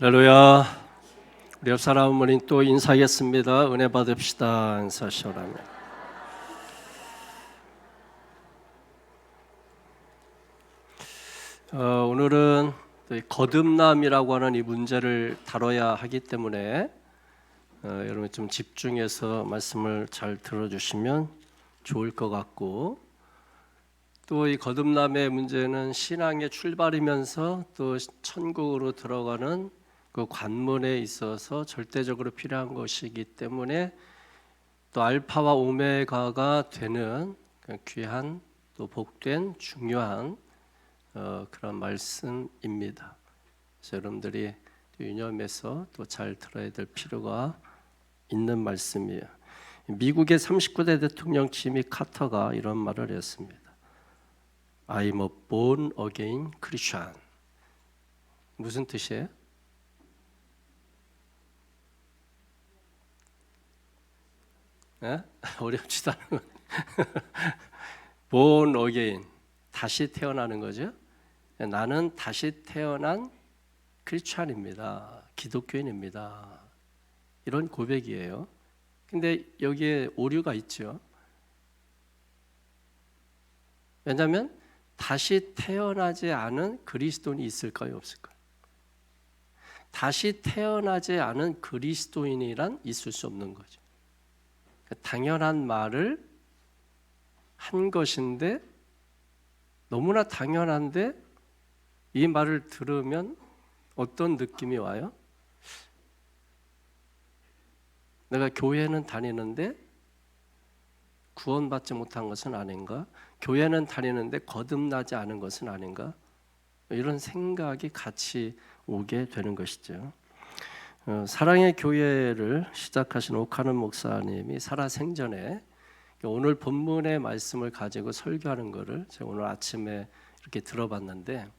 할렐루야. 우리 옆 사람 어머니 또 인사하겠습니다. 은혜 받읍시다. 인사하시오라며. 오늘은 또 거듭남이라고 하는 이 문제를 다뤄야 하기 때문에 여러분 좀 집중해서 말씀을 잘 들어주시면 좋을 것 같고, 또 이 거듭남의 문제는 신앙의 출발이면서 또 천국으로 들어가는 그 관문에 있어서 절대적으로 필요한 것이기 때문에 또 알파와 오메가가 되는 귀한 또 복된 중요한 그런 말씀입니다. 그래서 여러분들이 유념해서 또 잘 들어야 될 필요가 있는 말씀이에요. 미국의 39대 대통령 지미 카터가 이런 말을 했습니다. I'm a born again Christian. 무슨 뜻이에요? 어렵지도 않은 거. born again, 다시 태어나는 거죠. 나는 다시 태어난 크리스찬입니다. 기독교인입니다. 이런 고백이에요. 근데 여기에 오류가 있죠. 왜냐하면 다시 태어나지 않은 그리스도인이 있을까요, 없을까요? 다시 태어나지 않은 그리스도인이란 있을 수 없는 거죠. 당연한 말을 한 것인데, 너무나 당연한데 이 말을 들으면 어떤 느낌이 와요? 내가 교회는 다니는데 구원받지 못한 것은 아닌가? 교회는 다니는데 거듭나지 않은 것은 아닌가? 이런 생각이 같이 오게 되는 것이죠. 사랑의 교회를 시작하신 오카는 목사님이 살아생전에 오늘 본문의 말씀을 가지고 설교하는 것을 제가 오늘 아침에 이렇게 들어봤는데,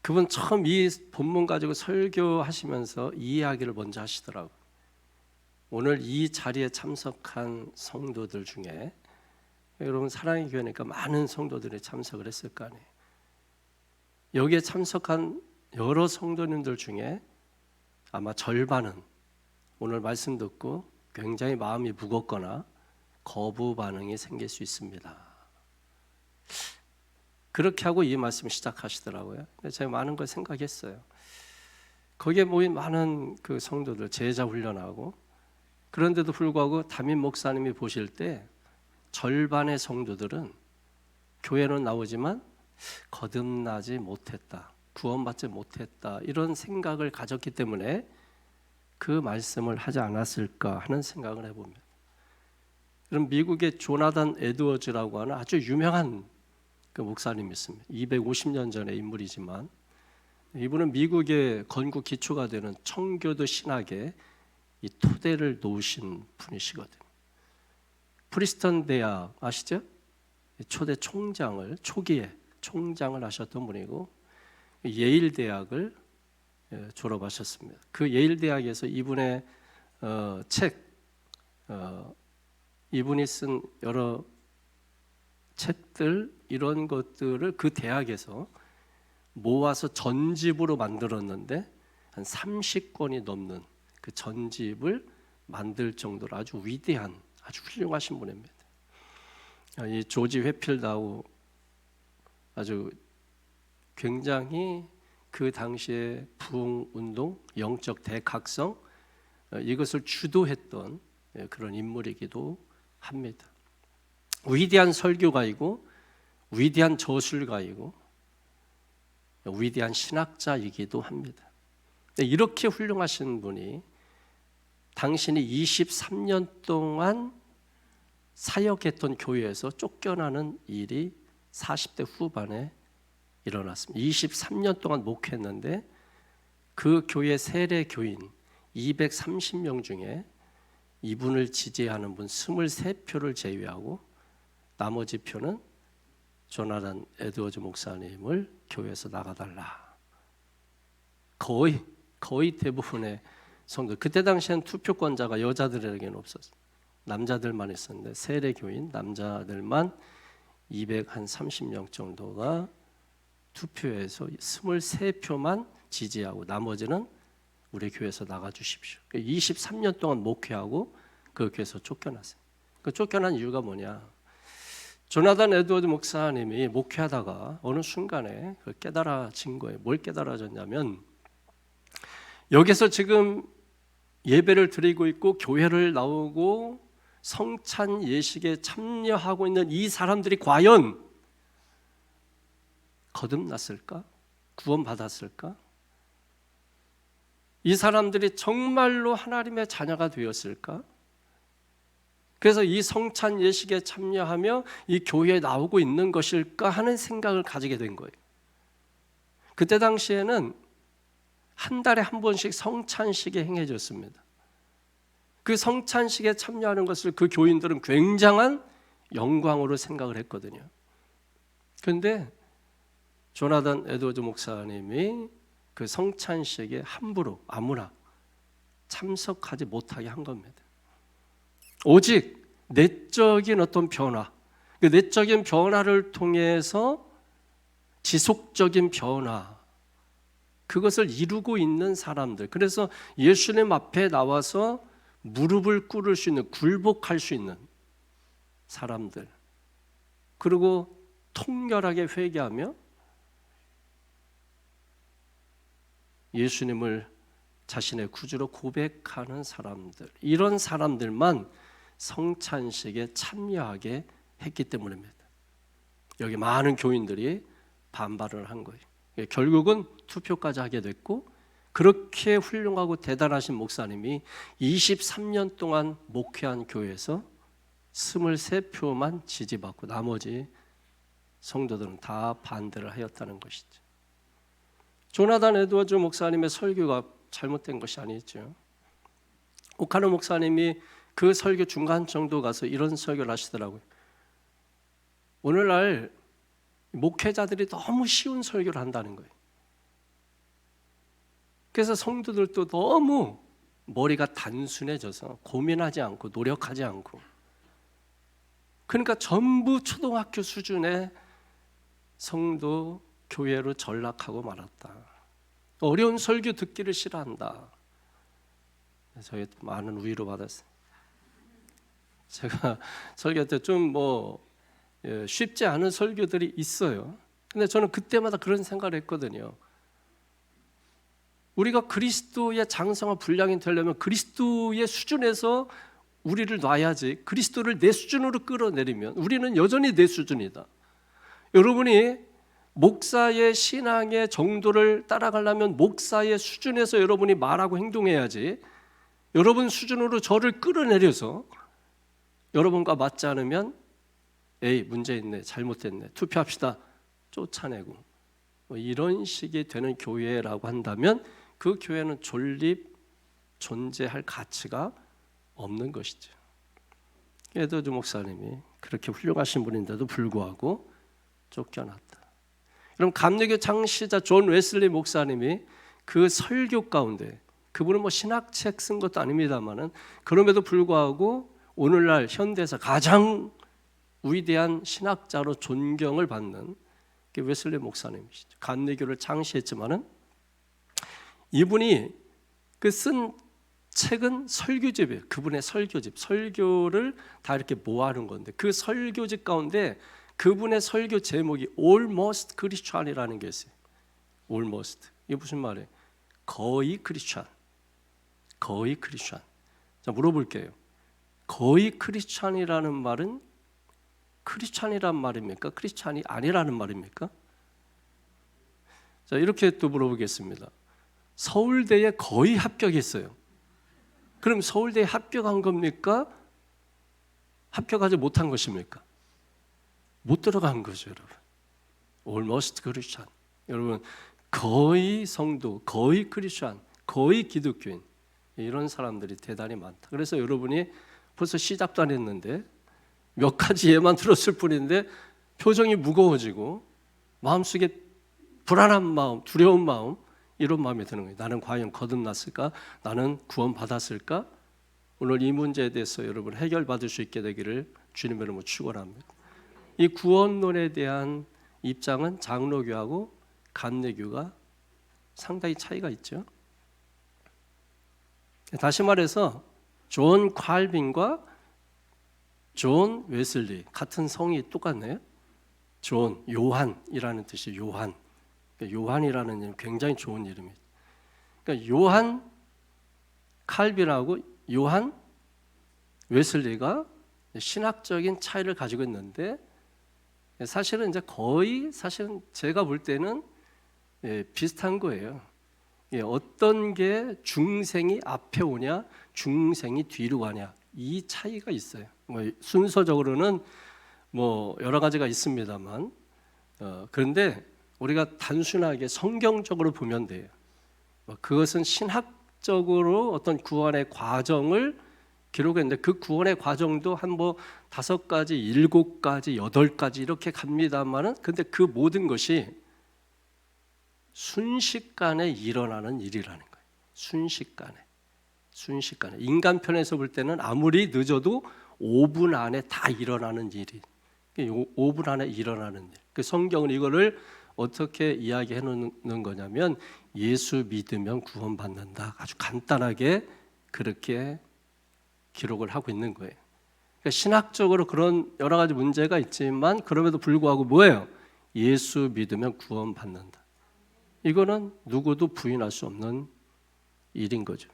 그분 처음 이 본문 가지고 설교하시면서 이 이야기를 먼저 하시더라고요. 오늘 이 자리에 참석한 성도들 중에, 여러분 사랑의 교회니까 많은 성도들이 참석을 했을 거 아니에요. 여기에 참석한 여러 성도님들 중에 아마 절반은 오늘 말씀 듣고 굉장히 마음이 무겁거나 거부 반응이 생길 수 있습니다. 그렇게 하고 이 말씀 시작하시더라고요. 제가 많은 걸 생각했어요. 거기에 모인 많은 그 성도들 제자 훈련하고, 그런데도 불구하고 담임 목사님이 보실 때 절반의 성도들은 교회는 나오지만 거듭나지 못했다, 구원받지 못했다, 이런 생각을 가졌기 때문에 그 말씀을 하지 않았을까 하는 생각을 해봅니다. 그럼 미국의 조나단 에드워즈라고 하는 아주 유명한 그 목사님이 있습니다. 250년 전의 인물이지만 이분은 미국의 건국 기초가 되는 청교도 신학의 이 토대를 놓으신 분이시거든요. 프리스턴 대학 아시죠? 초대 총장을, 초기에 총장을 하셨던 분이고, 예일 대학을 졸업하셨습니다. 그 예일 대학에서 이분의 책, 이분이 쓴 여러 책들, 이런 것들을 그 대학에서 모아서 전집으로 만들었는데 한 30권이 넘는 그 전집을 만들 정도로 아주 위대한, 아주 훌륭하신 분입니다. 이 조지 회필다우, 아주 굉장히 그 당시에 부흥운동, 영적 대각성, 이것을 주도했던 그런 인물이기도 합니다. 위대한 설교가이고 위대한 저술가이고 위대한 신학자이기도 합니다. 이렇게 훌륭하신 분이 당신이 23년 동안 사역했던 교회에서 쫓겨나는 일이 40대 후반에 일어났습니다. 23년 동안 목회했는데 그 교회 세례 교인 230명 중에 이분을 지지하는 분 23표를 제외하고 나머지 표는 조나단 에드워즈 목사님을 교회에서 나가달라. 거의 대부분의 성도, 그때 당시엔 투표권자가 여자들에게는 없었어요. 남자들만 있었는데 세례 교인 남자들만 230명 정도가 투표에서 23표만 지지하고 나머지는 우리 교회에서 나가 주십시오. 23년 동안 목회하고 그 교회에서 쫓겨났어요. 그 쫓겨난 이유가 뭐냐? 조나단 에드워드 목사님이 목회하다가 어느 순간에 깨달아진 거예요. 뭘 깨달아졌냐면, 여기서 지금 예배를 드리고 있고 교회를 나오고 성찬 예식에 참여하고 있는 이 사람들이 과연 거듭났을까? 구원받았을까? 이 사람들이 정말로 하나님의 자녀가 되었을까? 그래서 이 성찬 예식에 참여하며 이 교회에 나오고 있는 것일까 하는 생각을 가지게 된 거예요. 그때 당시에는 한 달에 한 번씩 성찬식이 행해졌습니다. 그 성찬식에 참여하는 것을 그 교인들은 굉장한 영광으로 생각을 했거든요. 그런데 조나단 에드워드 목사님이 그 성찬식에 함부로 아무나 참석하지 못하게 한 겁니다. 오직 내적인 어떤 변화, 그 내적인 변화를 통해서 지속적인 변화, 그것을 이루고 있는 사람들, 그래서 예수님 앞에 나와서 무릎을 꿇을 수 있는, 굴복할 수 있는 사람들, 그리고 통렬하게 회개하며 예수님을 자신의 구주로 고백하는 사람들, 이런 사람들만 성찬식에 참여하게 했기 때문입니다. 여기 많은 교인들이 반발을 한 거예요. 결국은 투표까지 하게 됐고, 그렇게 훌륭하고 대단하신 목사님이 23년 동안 목회한 교회에서 23표만 지지받고 나머지 성도들은 다 반대를 하였다는 것이죠. 조나단 에드워드 목사님의 설교가 잘못된 것이 아니죠. 오카노 목사님이 그 설교 중간 정도 가서 이런 설교를 하시더라고요. 오늘날 목회자들이 너무 쉬운 설교를 한다는 거예요. 그래서 성도들도 너무 머리가 단순해져서 고민하지 않고 노력하지 않고, 그러니까 전부 초등학교 수준의 성도 교회로 전락하고 말았다. 어려운 설교 듣기를 싫어한다. 저희 많은 위로 받았어요. 제가 설교 때 좀 쉽지 않은 설교들이 있어요. 근데 저는 그때마다 그런 생각을 했거든요. 우리가 그리스도의 장성한 분량이 되려면 그리스도의 수준에서 우리를 놔야지, 그리스도를 내 수준으로 끌어내리면 우리는 여전히 내 수준이다. 여러분이 목사의 신앙의 정도를 따라가려면 목사의 수준에서 여러분이 말하고 행동해야지, 여러분 수준으로 저를 끌어내려서 여러분과 맞지 않으면 에이 문제 있네, 잘못됐네, 투표합시다, 쫓아내고 이런 식이 되는 교회라고 한다면 그 교회는 존립, 존재할 가치가 없는 것이죠. 에드워드 목사님이 그렇게 훌륭하신 분인데도 불구하고 쫓겨났다. 여러분, 감리교 창시자 존 웨슬리 목사님이 그 설교 가운데, 그분은 신학책 쓴 것도 아닙니다만은 그럼에도 불구하고 오늘날 현대에서 가장 위대한 신학자로 존경을 받는 게 웨슬리 목사님이시죠. 감리교를 창시했지만은 이분이 그 쓴 책은 설교집이에요. 그분의 설교집, 설교를 다 이렇게 모아놓은 건데, 그 설교집 가운데 그분의 설교 제목이 Almost Christian이라는 게 있어요. Almost. 이게 무슨 말이에요? 거의 크리스찬. 거의 크리스찬. 자, 물어볼게요. 거의 크리스찬이라는 말은 크리스찬이란 말입니까? 크리스찬이 아니라는 말입니까? 자, 이렇게 또 물어보겠습니다. 서울대에 거의 합격했어요. 그럼 서울대에 합격한 겁니까? 합격하지 못한 것입니까? 못 들어간 거죠, 여러분. Almost Christian. 여러분, 거의 성도, 거의 크리스찬, 거의 기독교인, 이런 사람들이 대단히 많다. 그래서 여러분이 벌써 시작도 안 했는데 몇 가지 예만 들었을 뿐인데 표정이 무거워지고 마음속에 불안한 마음, 두려운 마음, 이런 마음이 드는 거예요. 나는 과연 거듭났을까? 나는 구원받았을까? 오늘 이 문제에 대해서 여러분 해결받을 수 있게 되기를 주님의 이름으로 축원합니다. 이 구원론에 대한 입장은 장로교하고 감리교가 상당히 차이가 있죠. 다시 말해서 존 칼빈과 존 웨슬리 같은 성이 똑같네요. 존, 요한이라는 뜻이 요한. 요한이라는 이름 굉장히 좋은 이름이에요. 그러니까 요한 칼빈하고 요한 웨슬리가 신학적인 차이를 가지고 있는데 사실은 이제 거의 사실은 제가 볼 때는 비슷한 거예요. 어떤 게 중생이 앞에 오냐, 중생이 뒤로 가냐 이 차이가 있어요. 순서적으로는 여러 가지가 있습니다만 그런데 우리가 단순하게 성경적으로 보면 돼요. 그것은 신학적으로 어떤 구원의 과정을 기록했는데 그 구원의 과정도 한 5가지, 7가지, 8가지 이렇게 갑니다만은 근데 그 모든 것이 순식간에 일어나는 일이라는 거예요. 순식간에 인간 편에서 볼 때는 아무리 늦어도 5분 안에 다 일어나는 일이 5분 안에 일어나는 일. 그 성경은 이거를 어떻게 이야기해 놓는 거냐면 예수 믿으면 구원받는다. 아주 간단하게 그렇게 기록을 하고 있는 거예요. 그러니까 신학적으로 그런 여러 가지 문제가 있지만 그럼에도 불구하고 뭐예요? 예수 믿으면 구원받는다. 이거는 누구도 부인할 수 없는 일인 거죠.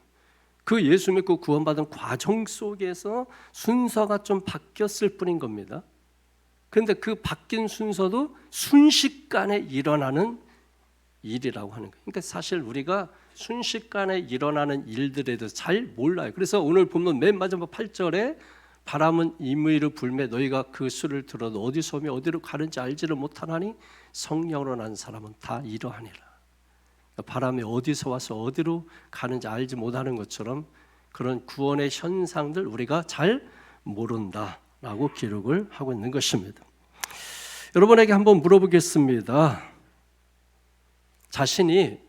그 예수 믿고 구원받은 과정 속에서 순서가 좀 바뀌었을 뿐인 겁니다. 그런데 그 바뀐 순서도 순식간에 일어나는 일이라고 하는 거예요. 그러니까 사실 우리가 순식간에 일어나는 일들에 대해서 잘 몰라요. 그래서 오늘 보면 맨 마지막 8절에 바람은 임의로 불매 너희가 그 수를 들어도 어디서 오며 어디로 가는지 알지를 못하나니 성령으로 난 사람은 다 이러하니라. 바람이 어디서 와서 어디로 가는지 알지 못하는 것처럼 그런 구원의 현상들 우리가 잘 모른다라고 기록을 하고 있는 것입니다. 여러분에게 한번 물어보겠습니다. 자신이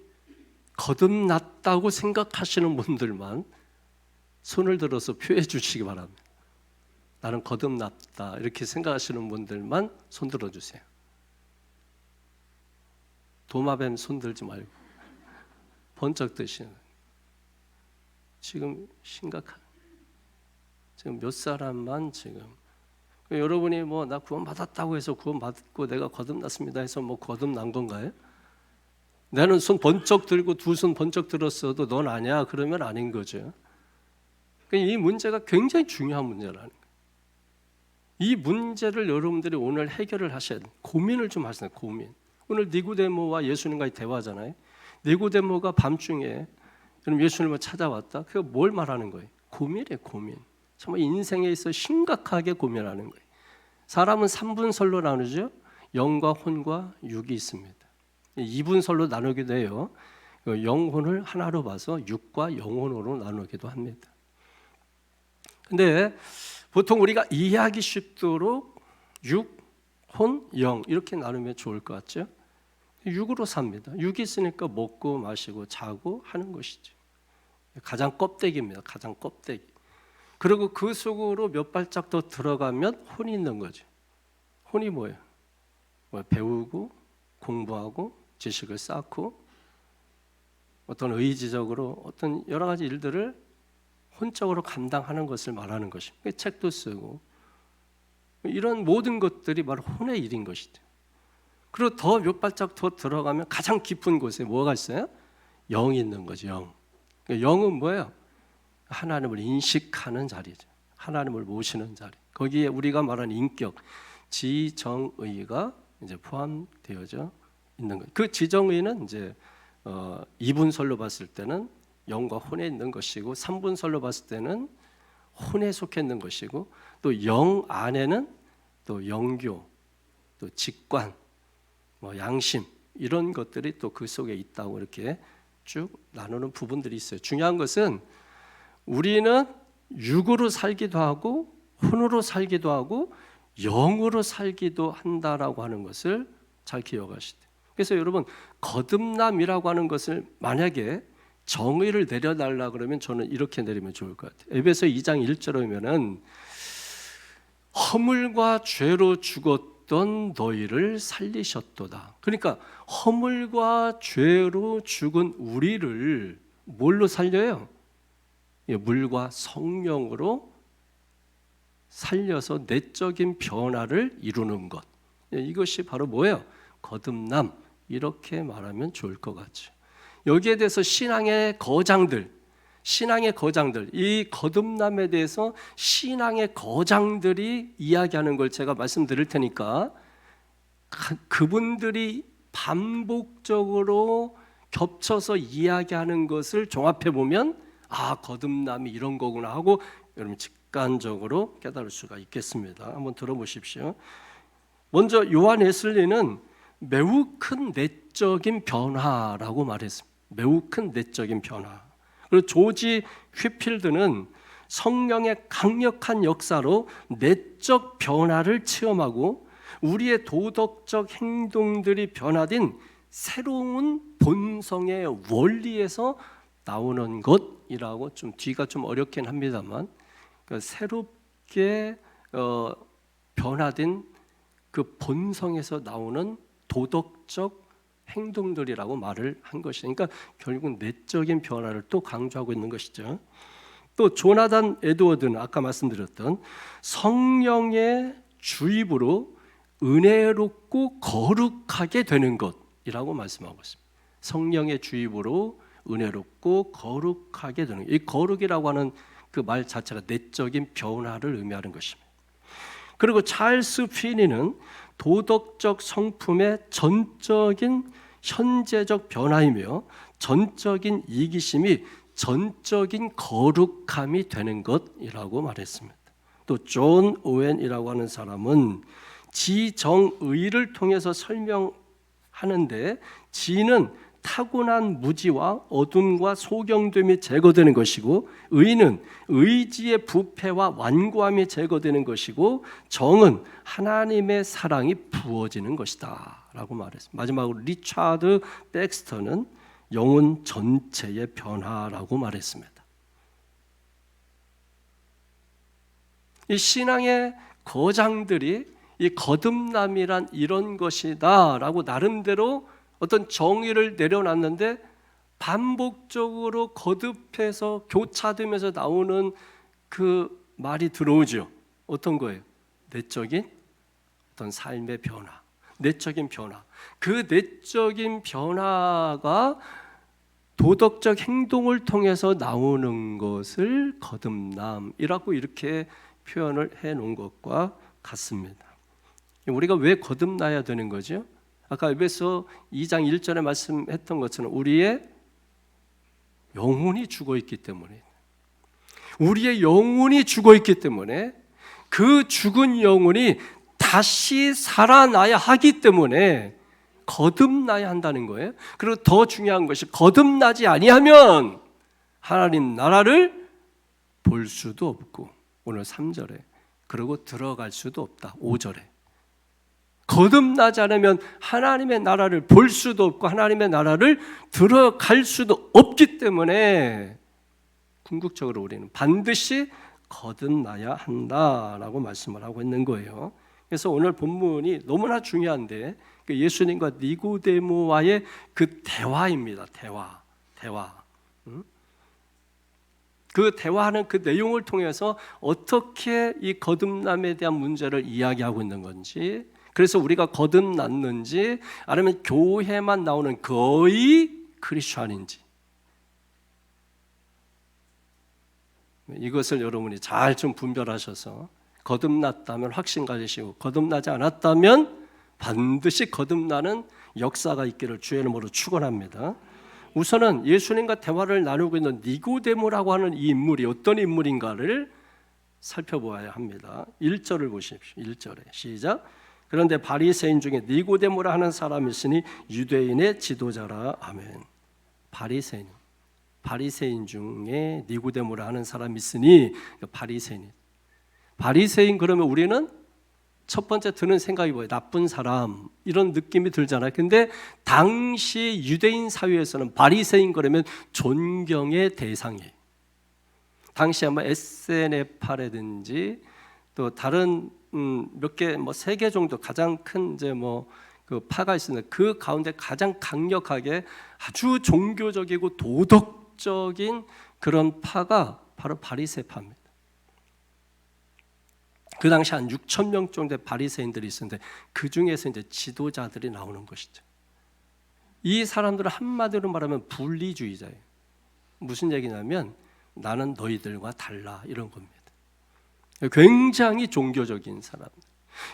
거듭났다고 생각하시는 분들만 손을 들어서 표해 주시기 바랍니다. 나는 거듭났다 이렇게 생각하시는 분들만 손 들어주세요. 도마뱀 손 들지 말고 번쩍 드시는 지금 심각한 지금 몇 사람만 지금 여러분이 나 구원 받았다고 해서 구원 받고 내가 거듭났습니다 해서 거듭난 건가요? 나는 손 번쩍 들고 2손 번쩍 들었어도 넌 아니야 그러면 아닌 거죠. 이 문제가 굉장히 중요한 문제라는 거예요. 이 문제를 여러분들이 오늘 해결을 하셔야 돼요. 고민을 좀 하세요. 고민. 오늘 니고데모와 예수님과의 대화잖아요. 니고데모가 밤중에 예수님을 찾아왔다. 그게 뭘 말하는 거예요? 고민이에요. 고민. 정말 인생에 있어 심각하게 고민하는 거예요. 사람은 3분설로 나누죠. 영과 혼과 육이 있습니다. 2분설로 나누기도 해요. 영혼을 하나로 봐서 육과 영혼으로 나누기도 합니다. 근데 보통 우리가 이해하기 쉽도록 육, 혼, 영 이렇게 나누면 좋을 것 같죠? 육으로 삽니다. 육이 있으니까 먹고 마시고 자고 하는 것이죠. 가장 껍데기입니다. 가장 껍데기. 그리고 그 속으로 몇 발짝 더 들어가면 혼이 있는 거죠. 혼이 뭐예요? 배우고 공부하고 지식을 쌓고 어떤 의지적으로 어떤 여러 가지 일들을 혼적으로 감당하는 것을 말하는 것입니다. 책도 쓰고 이런 모든 것들이 바로 혼의 일인 것이죠. 그리고 더 몇 발짝 더 들어가면 가장 깊은 곳에 뭐가 있어요? 영이 있는 거죠. 영. 영은 뭐예요? 하나님을 인식하는 자리죠. 하나님을 모시는 자리. 거기에 우리가 말하는 인격, 지정의가 이제 포함되어져 있는 거예요. 그 지정의는 이제 2분설로 봤을 때는 영과 혼에 있는 것이고 3분설로 봤을 때는 혼에 속해 있는 것이고 또 영 안에는 또 영교, 또 직관, 양심 이런 것들이 또 그 속에 있다고 이렇게 쭉 나누는 부분들이 있어요. 중요한 것은 우리는 육으로 살기도 하고 혼으로 살기도 하고 영으로 살기도 한다라고 하는 것을 잘 기억하시되. 그래서 여러분 거듭남이라고 하는 것을 만약에 정의를 내려달라 그러면 저는 이렇게 내리면 좋을 것 같아요. 에베소 2장 1절에 보면은 허물과 죄로 죽었던 죽던 너희를 살리셨도다. 그러니까 허물과 죄로 죽은 우리를 뭘로 살려요? 물과 성령으로 살려서 내적인 변화를 이루는 것. 이것이 바로 뭐예요? 거듭남. 이렇게 말하면 좋을 것 같죠. 여기에 대해서 신앙의 거장들, 이 거듭남에 대해서 신앙의 거장들이 이야기하는 걸 제가 말씀드릴 테니까 그분들이 반복적으로 겹쳐서 이야기하는 것을 종합해 보면 거듭남이 이런 거구나 하고 여러분 직관적으로 깨달을 수가 있겠습니다. 한번 들어보십시오. 먼저 요한 웨슬리는 매우 큰 내적인 변화라고 말했습니다. 매우 큰 내적인 변화. 그리고 조지 휘필드는 성령의 강력한 역사로 내적 변화를 체험하고 우리의 도덕적 행동들이 변화된 새로운 본성의 원리에서 나오는 것이라고 좀 뒤가 좀 어렵긴 합니다만 새롭게 변화된 그 본성에서 나오는 도덕적 행동들이라고 말을 한 것이니까 결국 내적인 변화를 또 강조하고 있는 것이죠. 또 조나단 에드워드는 아까 말씀드렸던 성령의 주입으로 은혜롭고 거룩하게 되는 것이라고 말씀하고 있습니다. 성령의 주입으로 은혜롭고 거룩하게 되는 것. 이 거룩이라고 하는 그 말 자체가 내적인 변화를 의미하는 것입니다. 그리고 찰스 피니는 도덕적 성품의 전적인 현재적 변화이며 전적인 이기심이 전적인 거룩함이 되는 것이라고 말했습니다. 또 존 오웬이라고 하는 사람은 지정의를 통해서 설명하는데 지는 타고난 무지와 어둠과 소경됨이 제거되는 것이고 의는 의지의 부패와 완고함이 제거되는 것이고 정은 하나님의 사랑이 부어지는 것이다 라고 말했습니다. 마지막으로 리차드 백스터는 영혼 전체의 변화라고 말했습니다. 이 신앙의 거장들이 이 거듭남이란 이런 것이다 라고 나름대로 어떤 정의를 내려놨는데 반복적으로 거듭해서 교차되면서 나오는 그 말이 들어오죠. 어떤 거예요? 내적인 어떤 삶의 변화, 내적인 변화. 그 내적인 변화가 도덕적 행동을 통해서 나오는 것을 거듭남이라고 이렇게 표현을 해놓은 것과 같습니다. 우리가 왜 거듭나야 되는 거죠? 아까 에베소 2장 1절에 말씀했던 것처럼 우리의 영혼이 죽어있기 때문에 우리의 영혼이 죽어있기 때문에 그 죽은 영혼이 다시 살아나야 하기 때문에 거듭나야 한다는 거예요. 그리고 더 중요한 것이 거듭나지 아니하면 하나님 나라를 볼 수도 없고 오늘 3절에 그리고 들어갈 수도 없다. 5절에 거듭나지 않으면 하나님의 나라를 볼 수도 없고 하나님의 나라를 들어갈 수도 없기 때문에 궁극적으로 우리는 반드시 거듭나야 한다라고 말씀을 하고 있는 거예요. 그래서 오늘 본문이 너무나 중요한데 예수님과 니고데모와의 그 대화입니다. 대화. 그 대화하는 그 내용을 통해서 어떻게 이 거듭남에 대한 문제를 이야기하고 있는 건지, 그래서 우리가 거듭났는지 아니면 교회만 나오는 거의 크리스천인지 이것을 여러분이 잘 좀 분별하셔서 거듭났다면 확신 가지시고 거듭나지 않았다면 반드시 거듭나는 역사가 있기를 주의 이름으로 축원합니다. 우선은 예수님과 대화를 나누고 있는 니고데모라고 하는 이 인물이 어떤 인물인가를 살펴보아야 합니다. 1절을 보십시오. 1절에 시작. 그런데 바리새인 중에 니고데모라 하는 사람이 있으니 유대인의 지도자라. 아멘. 바리새인 중에 니고데모라 하는 사람이 있으니 바리새인 그러면 우리는 첫 번째 드는 생각이 뭐예요? 나쁜 사람 이런 느낌이 들잖아요. 근데 당시 유대인 사회에서는 바리새인 그러면 존경의 대상이에요. 당시 아마 SNF라든지 또 다른 몇 개, 뭐 3개 정도 가장 큰 이제 뭐 그 파가 있습니다. 그 가운데 가장 강력하게 아주 종교적이고 도덕적인 그런 파가 바로 바리새 파입니다. 그 당시 한 6천 명 정도의 바리새인들이 있었는데 그 중에서 이제 지도자들이 나오는 것이죠. 이 사람들은 한마디로 말하면 분리주의자예요. 무슨 얘기냐면 나는 너희들과 달라 이런 겁니다. 굉장히 종교적인 사람,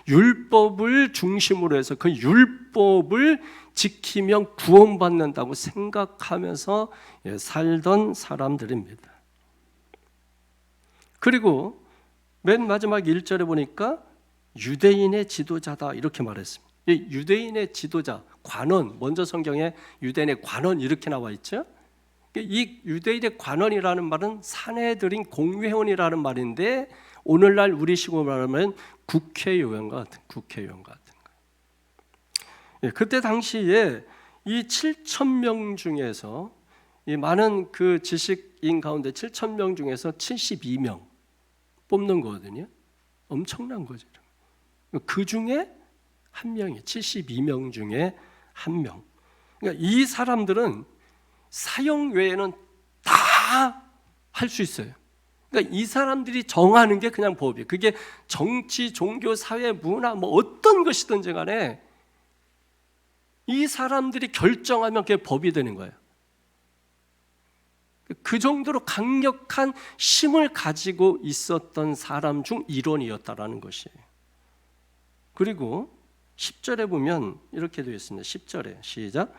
율법을 중심으로 해서 그 율법을 지키면 구원받는다고 생각하면서 살던 사람들입니다. 그리고 맨 마지막 1절에 보니까 유대인의 지도자다 이렇게 말했습니다. 이 유대인의 지도자, 관원, 먼저 성경에 유대인의 관원 이렇게 나와 있죠. 이 유대인의 관원이라는 말은 사내들인 공회원이라는 말인데 오늘날 우리식으로 말하면 국회의원과 같은 거예요. 그때 당시에 이 7,000명 중에서 이 많은 그 지식인 가운데 7,000명 중에서 72명 뽑는 거거든요. 엄청난 거죠. 그 중에 한 명이 72명 중에 한 명. 그러니까 이 사람들은 사형 외에는 다 할 수 있어요. 그러니까 이 사람들이 정하는 게 그냥 법이에요. 그게 정치, 종교, 사회, 문화 뭐 어떤 것이든지 간에 이 사람들이 결정하면 그게 법이 되는 거예요. 그 정도로 강력한 힘을 가지고 있었던 사람 중 일원이었다라는 것이에요. 그리고 10절에 보면 이렇게 되어 있습니다. 10절에 시작.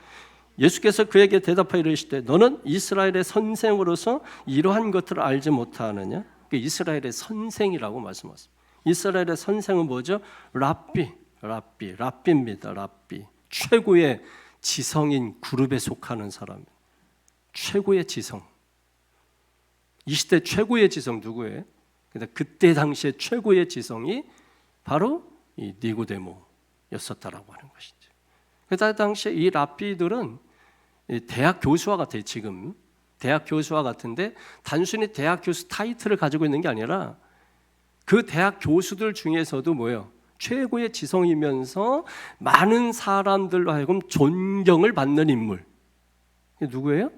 예수께서 그에게 대답하여 이르시되 너는 이스라엘의 선생으로서 이러한 것들을 알지 못하느냐? 이스라엘의 선생이라고 말씀하셨습니다. 이스라엘의 선생은 뭐죠? 랍비입니다. 랍비. 최고의 지성인 그룹에 속하는 사람. 최고의 지성. 이 시대 최고의 지성 누구예요? 그때 당시에 최고의 지성이 바로 이 니고데모였었다라고 하는 것이죠. 그때 당시에 이 랍비들은 대학 교수와 같아요. 지금 대학 교수와 같은데 단순히 대학 교수 타이틀을 가지고 있는 게 아니라 그 대학 교수들 중에서도 뭐예요? 최고의 지성이면서 많은 사람들로 하여금 존경을 받는 인물. 누구예요?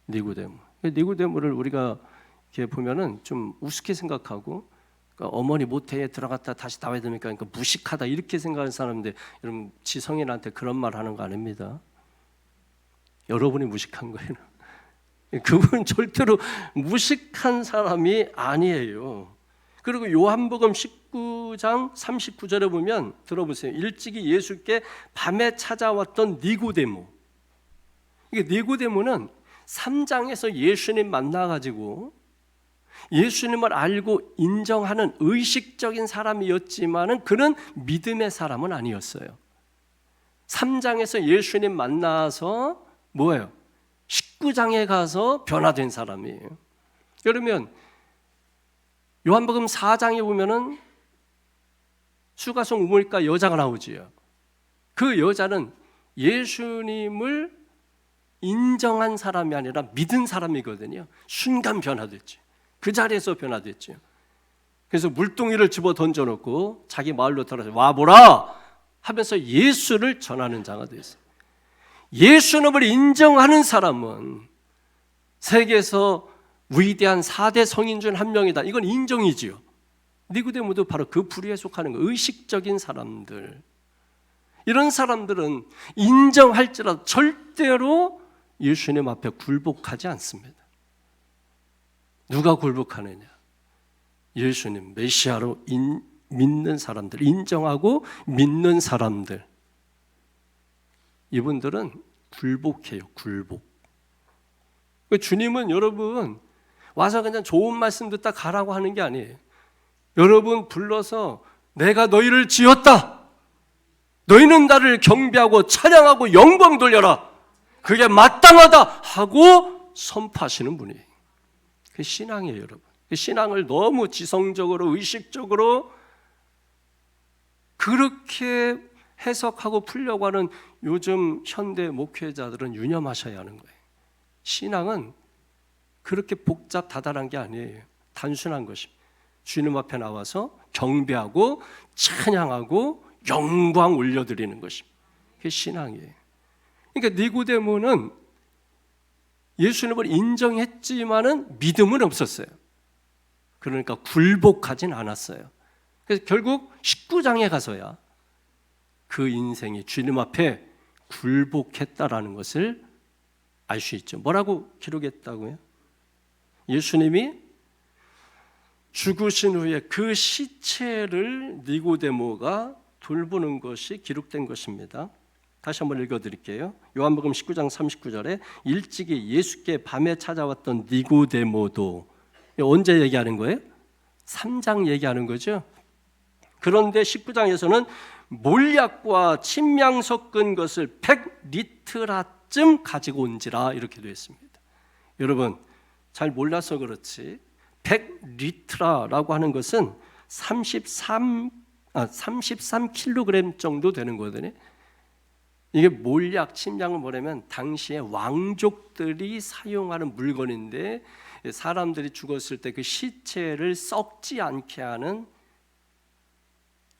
니고데모. 니고데모를 우리가 이렇게 보면은 좀 우습게 생각하고 그러니까 어머니 모태에 들어갔다 다시 나와야 되니까 그러니까 무식하다 이렇게 생각하는 사람인데 여러분 지성인한테 그런 말 하는 거 아닙니다. 여러분이 무식한 거예요. 그분은 절대로 무식한 사람이 아니에요. 그리고 요한복음 19장 39절에 보면 들어보세요. 일찍이 예수께 밤에 찾아왔던 니고데모. 이게 니고데모는 3장에서 예수님 만나가지고 예수님을 알고 인정하는 의식적인 사람이었지만은 그는 믿음의 사람은 아니었어요. 3장에서 예수님 만나서 뭐예요? 19장에 가서 변화된 사람이에요. 그러면 요한복음 4장에 보면은 수가성 우물가 여자가 나오지요. 그 여자는 예수님을 인정한 사람이 아니라 믿은 사람이거든요. 순간 변화됐죠. 그 자리에서 변화됐죠. 그래서 물동이를 집어 던져놓고 자기 마을로 돌아서 와보라 하면서 예수를 전하는 자가 됐어요. 예수님을 인정하는 사람은 세계에서 위대한 4대 성인 중 한 명이다. 이건 인정이지요. 니고데모도 바로 그 부류에 속하는 거. 의식적인 사람들. 이런 사람들은 인정할지라도 절대로 예수님 앞에 굴복하지 않습니다. 누가 굴복하느냐? 예수님 메시아로 믿는 사람들, 인정하고 믿는 사람들. 이분들은 굴복해요. 굴복. 주님은 여러분 와서 그냥 좋은 말씀 듣다 가라고 하는 게 아니에요. 여러분 불러서 내가 너희를 지었다. 너희는 나를 경배하고 찬양하고 영광 돌려라. 그게 마땅하다 하고 선포하시는 분이에요. 그 신앙이에요, 여러분. 그 신앙을 너무 지성적으로 의식적으로 그렇게 해석하고 풀려고 하는 요즘 현대 목회자들은 유념하셔야 하는 거예요. 신앙은 그렇게 복잡 다단한 게 아니에요. 단순한 것입니다. 주님 앞에 나와서 경배하고 찬양하고 영광 올려드리는 것입니다. 그게 신앙이에요. 그러니까 니고데모는 예수님을 인정했지만은 믿음은 없었어요. 그러니까 굴복하진 않았어요. 그래서 결국 19장에 가서야 그 인생이 주님 앞에 굴복했다라는 것을 알 수 있죠. 뭐라고 기록했다고요? 예수님이 죽으신 후에 그 시체를 니고데모가 돌보는 것이 기록된 것입니다. 다시 한번 읽어드릴게요. 요한복음 19장 39절에 일찍이 예수께 밤에 찾아왔던 니고데모도, 언제 얘기하는 거예요? 3장 얘기하는 거죠. 그런데 19장에서는 몰약과 침량 섞은 것을 100리트라쯤 가지고 온지라 이렇게 되어 있습니다. 여러분 잘 몰라서 그렇지 100리트라라고 하는 것은 33kg 정도 되는 거거든요. 이게 몰약, 침량을 뭐냐면 당시에 왕족들이 사용하는 물건인데 사람들이 죽었을 때 그 시체를 썩지 않게 하는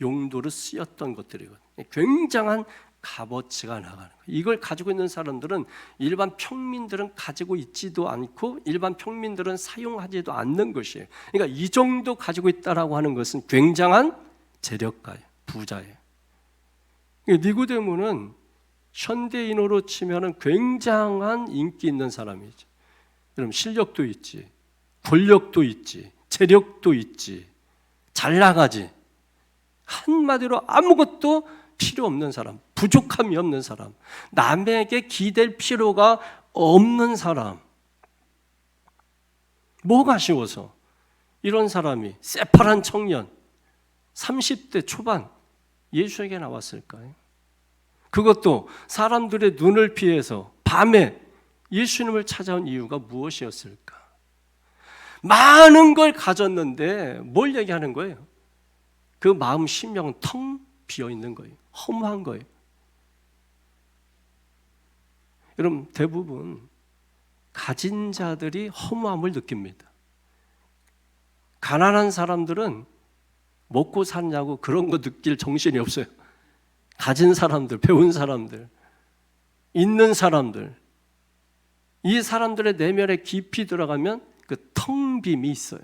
용도로 쓰였던 것들이거든요. 굉장한 값어치가 나가는 거예요. 이걸 가지고 있는 사람들은 일반 평민들은 가지고 있지도 않고 일반 평민들은 사용하지도 않는 것이에요. 그러니까 이 정도 가지고 있다라고 하는 것은 굉장한 재력가예요. 부자예요. 니고데모는 현대인으로 치면은 굉장한 인기 있는 사람이죠. 여러분 실력도 있지, 권력도 있지, 재력도 있지, 잘 나가지. 한마디로 아무것도 필요 없는 사람, 부족함이 없는 사람, 남에게 기댈 필요가 없는 사람. 뭐가 아쉬워서 이런 사람이 새파란 청년 30대 초반 예수에게 나왔을까요? 그것도 사람들의 눈을 피해서 밤에 예수님을 찾아온 이유가 무엇이었을까? 많은 걸 가졌는데 뭘 얘기하는 거예요? 그 마음 심령은 텅 비어 있는 거예요. 허무한 거예요. 여러분 대부분 가진 자들이 허무함을 느낍니다. 가난한 사람들은 먹고 사냐고 그런 거 느낄 정신이 없어요. 가진 사람들, 배운 사람들, 있는 사람들, 이 사람들의 내면에 깊이 들어가면 그 텅 빔이 있어요.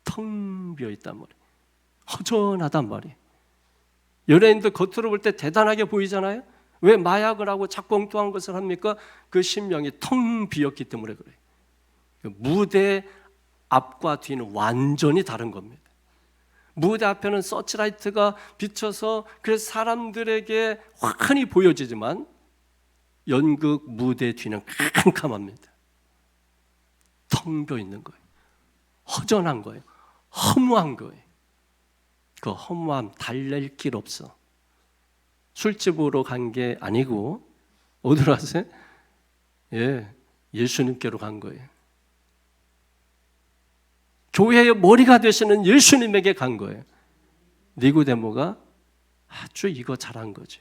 텅 비어 있단 말이에요. 허전하단 말이에요. 연예인들 겉으로 볼 때 대단하게 보이잖아요. 왜 마약을 하고 자꾸 엉뚱한 것을 합니까? 그 심령이 텅 비었기 때문에 그래요. 무대 앞과 뒤는 완전히 다른 겁니다. 무대 앞에는 서치라이트가 비쳐서 그래서 사람들에게 환히 보여지지만 연극 무대 뒤는 캄캄합니다. 텅 비어 있는 거예요. 허전한 거예요. 허무한 거예요. 그 허무함 달랠 길 없어. 술집으로 간 게 아니고 어디로 갔어요? 예수님께로 간 거예요. 교회의 머리가 되시는 예수님에게 간 거예요. 니고데모가 아주 이거 잘한 거지.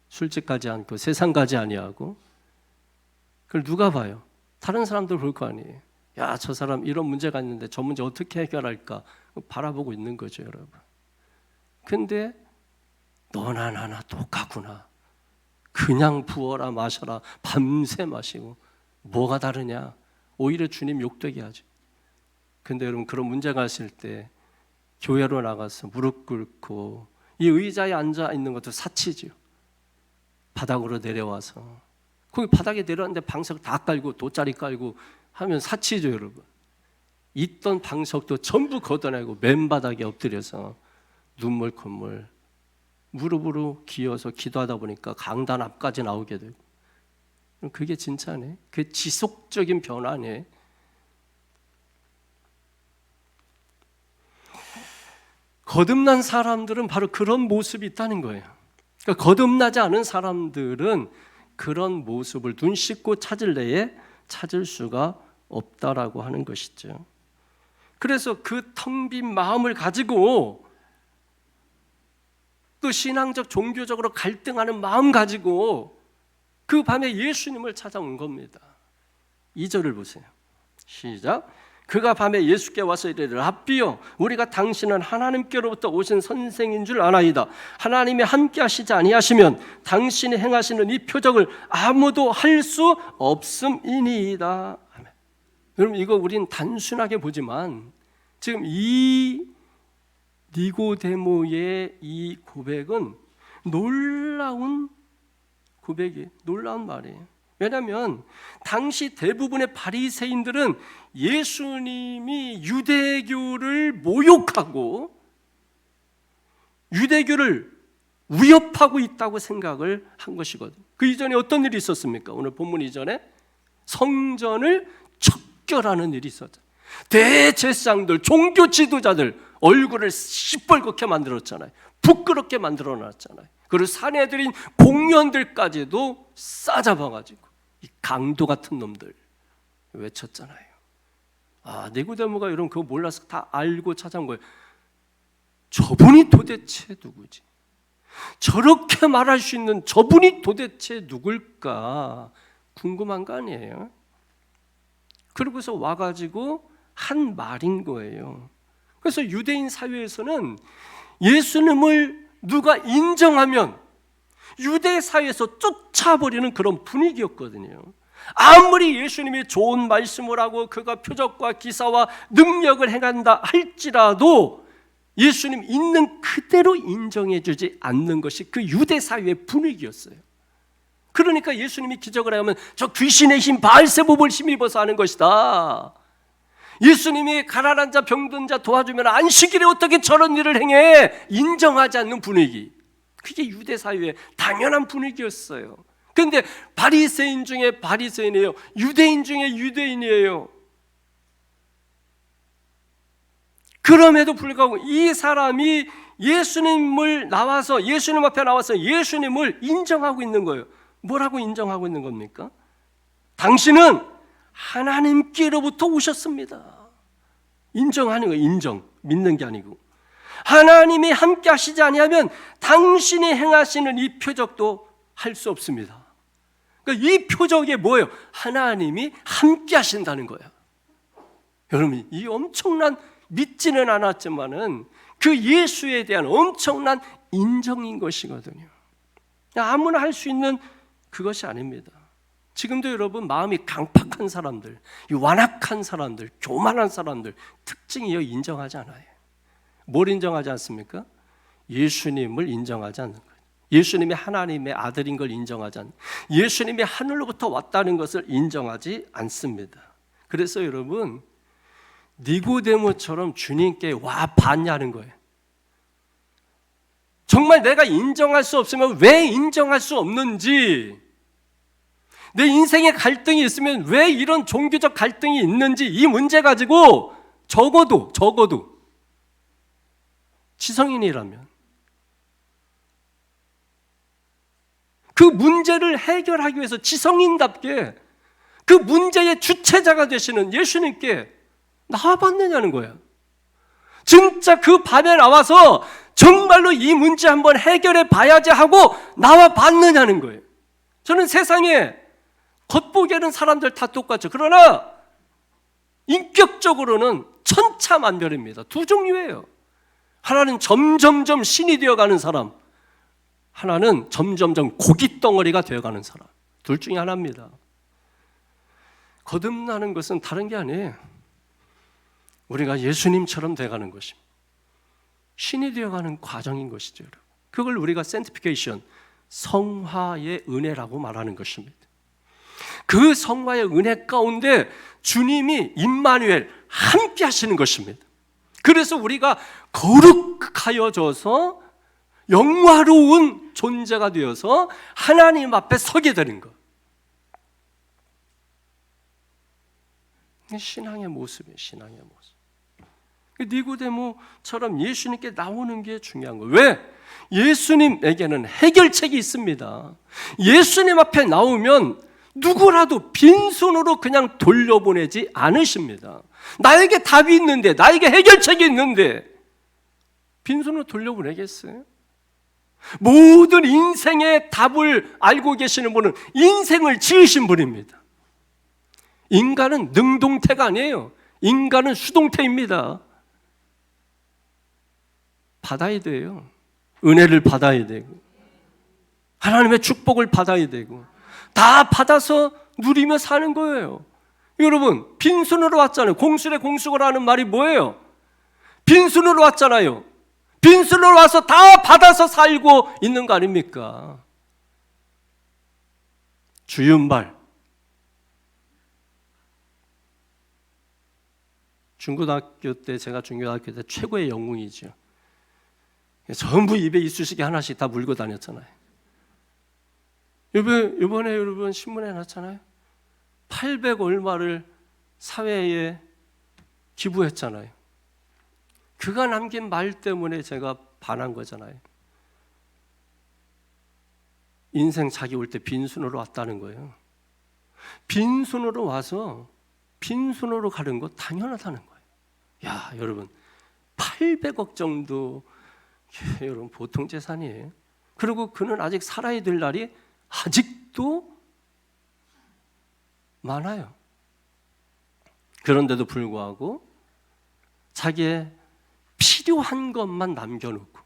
술집 가지 않고 세상 가지 아니하고. 그걸 누가 봐요? 다른 사람들 볼 거 아니에요. 야, 저 사람 이런 문제가 있는데 저 문제 어떻게 해결할까? 바라보고 있는 거죠, 여러분. 근데 너나 나나 똑같구나. 그냥 부어라 마셔라 밤새 마시고 뭐가 다르냐? 오히려 주님 욕되게 하죠. 근데 여러분 그런 문제가 있을 때 교회로 나가서 무릎 꿇고 이 의자에 앉아 있는 것도 사치죠. 바닥으로 내려와서 거기 바닥에 내려왔는데 방석 다 깔고 돗자리 깔고 하면 사치죠, 여러분. 있던 방석도 전부 걷어내고 맨바닥에 엎드려서 눈물 콧물 무릎으로 기어서 기도하다 보니까 강단 앞까지 나오게 되고. 그게 진짜네. 그게 지속적인 변화네. 거듭난 사람들은 바로 그런 모습이 있다는 거예요. 그러니까 거듭나지 않은 사람들은 그런 모습을 눈 씻고 찾을래야 찾을 수가 없다라고 하는 것이죠. 그래서 그 텅 빈 마음을 가지고 또 신앙적 종교적으로 갈등하는 마음 가지고 그 밤에 예수님을 찾아온 겁니다. 2절을 보세요. 시작. 그가 밤에 예수께 와서 이르되 랍비여 우리가 당신은 하나님께로부터 오신 선생인 줄 아나이다. 하나님이 함께 하시지 아니하시면 당신이 행하시는 이 표적을 아무도 할 수 없음이니이다. 아멘. 여러분 이거 우린 단순하게 보지만 지금 이 니고데모의 이 고백은 놀라운 고백이 놀라운 말이에요. 왜냐하면 당시 대부분의 바리새인들은 예수님이 유대교를 모욕하고 유대교를 위협하고 있다고 생각을 한 것이거든요. 그 이전에 어떤 일이 있었습니까? 오늘 본문 이전에 성전을 척결하는 일이 있었죠. 대제사장들, 종교 지도자들 얼굴을 시뻘겋게 만들었잖아요. 부끄럽게 만들어놨잖아요. 그리고 사내들인 공연들까지도 싸잡아가지고 이 강도 같은 놈들 외쳤잖아요. 니고데모가 이런 그거 몰라서 다 알고 찾아온 거예요. 저분이 도대체 누구지? 저렇게 말할 수 있는 저분이 도대체 누굴까 궁금한 거 아니에요? 그러고서 와가지고 한 말인 거예요. 그래서 유대인 사회에서는 예수님을 누가 인정하면 유대 사회에서 쫓아버리는 그런 분위기였거든요. 아무리 예수님이 좋은 말씀을 하고 그가 표적과 기사와 능력을 행한다 할지라도 예수님 있는 그대로 인정해 주지 않는 것이 그 유대 사회의 분위기였어요. 그러니까 예수님이 기적을 하면 저 귀신의 힘 바알세불을 힘입어서 하는 것이다. 예수님이 가난한 자 병든 자 도와주면 안식일에 어떻게 저런 일을 행해? 인정하지 않는 분위기. 그게 유대 사회의 당연한 분위기였어요. 그런데 바리새인 중에 바리새인이에요. 유대인 중에 유대인이에요. 그럼에도 불구하고 이 사람이 예수님 앞에 나와서 예수님을 인정하고 있는 거예요. 뭐라고 인정하고 있는 겁니까? 당신은 하나님께로부터 오셨습니다. 인정하는 거예요. 인정. 믿는 게 아니고. 하나님이 함께 하시지 아니하면 당신이 행하시는 이 표적도 할 수 없습니다. 그러니까 이 표적이 뭐예요? 하나님이 함께 하신다는 거예요. 여러분, 이 엄청난 믿지는 않았지만은 그 예수에 대한 엄청난 인정인 것이거든요. 아무나 할 수 있는 그것이 아닙니다. 지금도 여러분 마음이 강팍한 사람들, 완악한 사람들, 교만한 사람들 특징이요 인정하지 않아요. 뭘 인정하지 않습니까? 예수님을 인정하지 않는 거예요. 예수님이 하나님의 아들인 걸 인정하지 않는, 예수님이 하늘로부터 왔다는 것을 인정하지 않습니다. 그래서 여러분 니고데모처럼 주님께 와 봤냐는 거예요. 정말 내가 인정할 수 없으면 왜 인정할 수 없는지, 내 인생에 갈등이 있으면 왜 이런 종교적 갈등이 있는지 이 문제 가지고 적어도 지성인이라면 그 문제를 해결하기 위해서 지성인답게 그 문제의 주체자가 되시는 예수님께 나와봤느냐는 거예요. 진짜 그 밤에 나와서 정말로 이 문제 한번 해결해 봐야지 하고 나와봤느냐는 거예요. 저는 세상에 겉보기에는 사람들 다 똑같죠. 그러나 인격적으로는 천차만별입니다. 두 종류예요. 하나는 점점점 신이 되어가는 사람, 하나는 점점점 고깃덩어리가 되어가는 사람. 둘 중에 하나입니다. 거듭나는 것은 다른 게 아니에요. 우리가 예수님처럼 돼가는 것입니다. 신이 되어가는 과정인 것이죠. 그걸 우리가 sanctification, 성화의 은혜라고 말하는 것입니다. 그 성화의 은혜 가운데 주님이 임마누엘 함께 하시는 것입니다. 그래서 우리가 거룩하여져서 영화로운 존재가 되어서 하나님 앞에 서게 되는 것. 신앙의 모습이에요. 신앙의 모습. 니고데모처럼 예수님께 나오는 게 중요한 거예요. 왜? 예수님에게는 해결책이 있습니다. 예수님 앞에 나오면 누구라도 빈손으로 그냥 돌려보내지 않으십니다. 나에게 답이 있는데, 나에게 해결책이 있는데 빈손으로 돌려보내겠어요? 모든 인생의 답을 알고 계시는 분은 인생을 지으신 분입니다. 인간은 능동태가 아니에요. 인간은 수동태입니다. 받아야 돼요. 은혜를 받아야 되고 하나님의 축복을 받아야 되고 다 받아서 누리며 사는 거예요. 여러분, 빈손으로 왔잖아요. 공술에 공수거라는 말이 뭐예요? 빈손으로 왔잖아요. 빈손으로 와서 다 받아서 살고 있는 거 아닙니까? 주윤발, 중고등학교 때, 제가 중고등학교 때 최고의 영웅이죠. 전부 입에 이쑤시개 하나씩 다 물고 다녔잖아요. 이번에 여러분 신문에 났잖아요. 800 얼마를 사회에 기부했잖아요. 그가 남긴 말 때문에 제가 반한 거잖아요. 인생 자기 올 때 빈손으로 왔다는 거예요. 빈손으로 와서 빈손으로 가는 거 당연하다는 거예요. 야, 여러분, 800억 정도, 여러분, 보통 재산이에요. 그리고 그는 아직 살아야 될 날이 아직도 많아요. 그런데도 불구하고 자기의 필요한 것만 남겨놓고,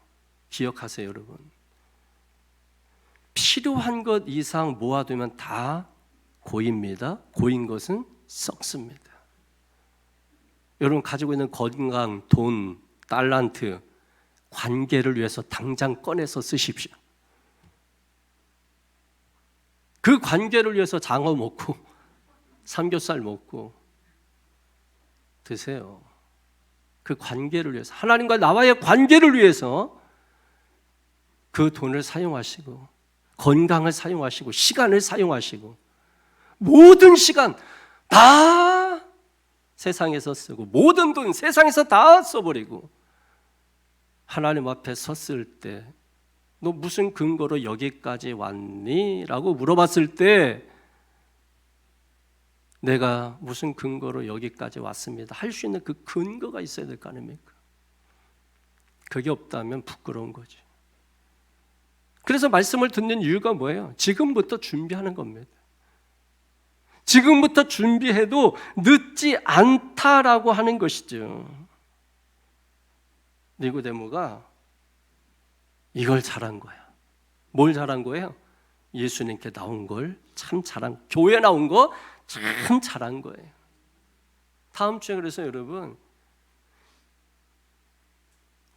기억하세요, 여러분. 필요한 것 이상 모아두면 다 고입니다. 고인 것은 썩습니다. 여러분, 가지고 있는 건강, 돈, 달란트, 관계를 위해서 당장 꺼내서 쓰십시오. 그 관계를 위해서 장어 먹고 삼겹살 먹고 드세요. 그 관계를 위해서, 하나님과 나와의 관계를 위해서 그 돈을 사용하시고 건강을 사용하시고 시간을 사용하시고 모든 시간 다 세상에서 쓰고 모든 돈 세상에서 다 써버리고 하나님 앞에 섰을 때 너 무슨 근거로 여기까지 왔니? 라고 물어봤을 때 내가 무슨 근거로 여기까지 왔습니다 할 수 있는 그 근거가 있어야 될 거 아닙니까? 그게 없다면 부끄러운 거지. 그래서 말씀을 듣는 이유가 뭐예요? 지금부터 준비하는 겁니다. 지금부터 준비해도 늦지 않다라고 하는 것이죠. 니고데모가 이걸 잘한 거야. 뭘 잘한 거예요? 예수님께 나온 걸 참 잘한, 교회 나온 거 참 잘한 거예요. 다음 주에 그래서 여러분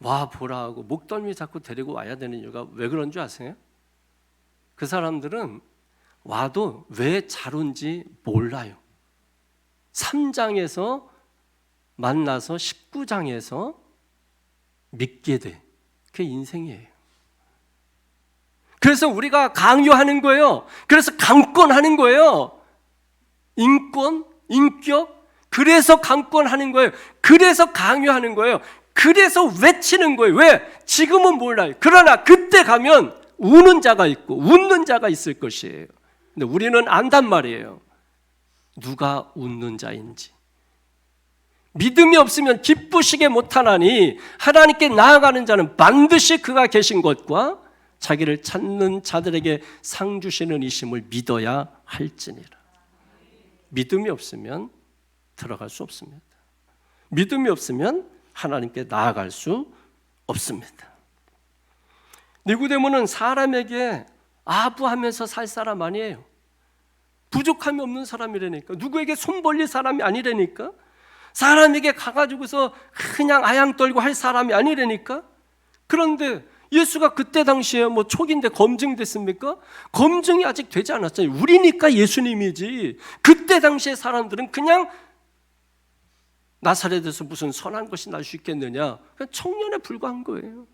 와 보라 하고 목덜미 잡고 데리고 와야 되는 이유가 왜 그런 줄 아세요? 그 사람들은 와도 왜 잘 온지 몰라요. 3장에서 만나서 19장에서 믿게 돼. 그게 인생이에요. 그래서 우리가 강요하는 거예요. 그래서 강권하는 거예요. 인권, 인격, 그래서 강권하는 거예요. 그래서 강요하는 거예요. 그래서 외치는 거예요. 왜? 지금은 몰라요. 그러나 그때 가면 우는 자가 있고 웃는 자가 있을 것이에요. 근데 우리는 안단 말이에요. 누가 웃는 자인지. 믿음이 없으면 기쁘시게 못하나니 하나님께 나아가는 자는 반드시 그가 계신 것과 자기를 찾는 자들에게 상 주시는 이심을 믿어야 할지니라. 믿음이 없으면 들어갈 수 없습니다. 믿음이 없으면 하나님께 나아갈 수 없습니다. 니고데모는 사람에게 아부하면서 살 사람 아니에요. 부족함이 없는 사람이라니까. 누구에게 손 벌릴 사람이 아니라니까. 사람에게 가가지고서 그냥 아양 떨고 할 사람이 아니라니까. 그런데 예수가 그때 당시에 뭐 초기인데 검증됐습니까? 검증이 아직 되지 않았잖아요. 우리니까 예수님이지. 그때 당시에 사람들은 그냥 나사렛에서 무슨 선한 것이 날 수 있겠느냐, 그냥 청년에 불과한 거예요.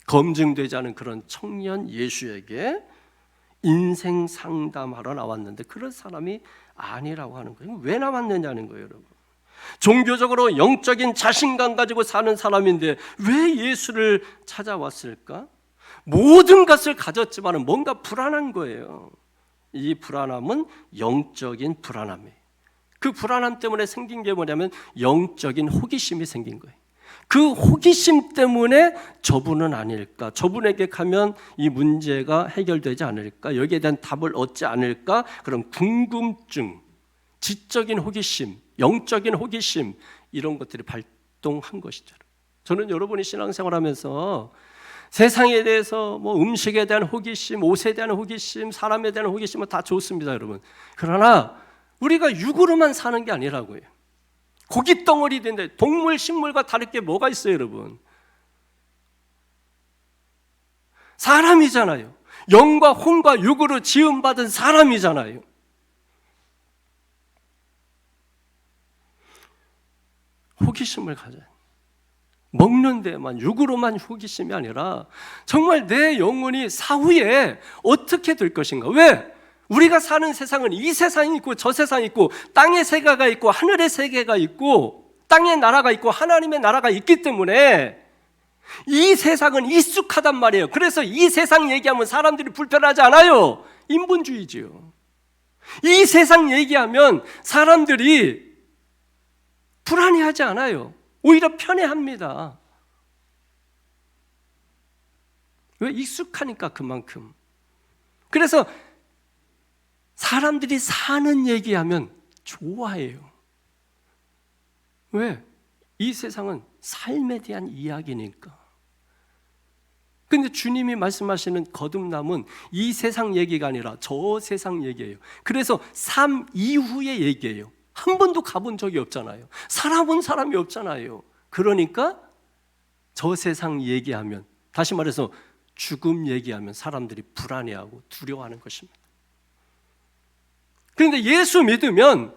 검증되지 않은 그런 청년 예수에게 인생 상담하러 나왔는데 그런 사람이 아니라고 하는 거예요. 왜 나왔느냐는 거예요, 여러분. 종교적으로 영적인 자신감 가지고 사는 사람인데 왜 예수를 찾아왔을까? 모든 것을 가졌지만 뭔가 불안한 거예요. 이 불안함은 영적인 불안함이에요. 그 불안함 때문에 생긴 게 뭐냐면 영적인 호기심이 생긴 거예요. 그 호기심 때문에 저분은 아닐까? 저분에게 가면 이 문제가 해결되지 않을까? 여기에 대한 답을 얻지 않을까? 그런 궁금증, 지적인 호기심, 영적인 호기심, 이런 것들이 발동한 것이죠. 저는 여러분이 신앙생활하면서 세상에 대해서 뭐 음식에 대한 호기심, 옷에 대한 호기심, 사람에 대한 호기심은 다 좋습니다, 여러분. 그러나 우리가 육으로만 사는 게 아니라고요. 고기 덩어리 된데 동물, 식물과 다를 게 뭐가 있어요, 여러분? 사람이잖아요. 영과 혼과 육으로 지음받은 사람이잖아요. 호기심을 가져요. 먹는 데만, 육으로만 호기심이 아니라 정말 내 영혼이 사후에 어떻게 될 것인가. 왜? 우리가 사는 세상은 이 세상이 있고 저 세상이 있고 땅의 세계가 있고 하늘의 세계가 있고 땅의 나라가 있고 하나님의 나라가 있기 때문에 이 세상은 익숙하단 말이에요. 그래서 이 세상 얘기하면 사람들이 불편하지 않아요. 인본주의지요. 이 세상 얘기하면 사람들이 불안해하지 않아요. 오히려 편해합니다. 왜? 익숙하니까 그만큼. 그래서 사람들이 사는 얘기하면 좋아해요. 왜? 이 세상은 삶에 대한 이야기니까. 근데 주님이 말씀하시는 거듭남은 이 세상 얘기가 아니라 저 세상 얘기예요. 그래서 삶 이후의 얘기예요. 한 번도 가본 적이 없잖아요. 살아본 사람이 없잖아요. 그러니까 저 세상 얘기하면, 다시 말해서 죽음 얘기하면 사람들이 불안해하고 두려워하는 것입니다. 그런데 예수 믿으면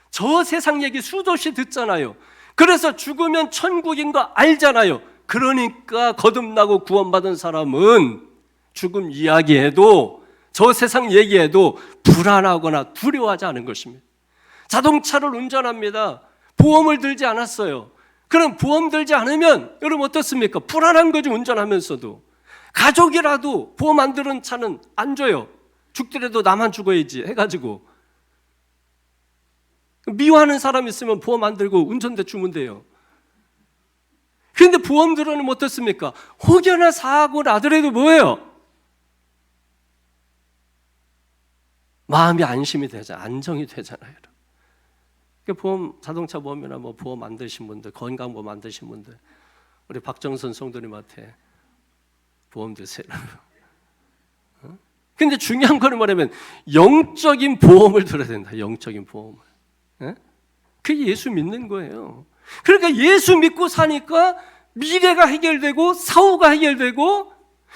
저 세상 얘기 수없이 듣잖아요. 그래서 죽으면 천국인 거 알잖아요. 그러니까 거듭나고 구원받은 사람은 죽음 이야기해도 저 세상 얘기해도 불안하거나 두려워하지 않은 것입니다. 자동차를 운전합니다. 보험을 들지 않았어요. 그럼 보험 들지 않으면 여러분 어떻습니까? 불안한 거죠, 운전하면서도. 가족이라도 보험 안 들은 차는 안 줘요. 죽더라도 나만 죽어야지 해가지고. 미워하는 사람 있으면 보험 안 들고 운전대 주면 돼요. 그런데 보험 들어는 어떻습니까? 혹여나 사고 나더라도 뭐예요? 마음이 안심이 되잖아요. 안정이 되잖아요. 보험, 자동차 보험이나 뭐 보험 안 드신 분들, 건강보험 안 드신 분들, 우리 박정선 성도님한테 보험 드세요. 근데 중요한 거는 뭐냐면 영적인 보험을 들어야 된다. 영적인 보험을. 그게 예수 믿는 거예요. 그러니까 예수 믿고 사니까 미래가 해결되고 사후가 해결되고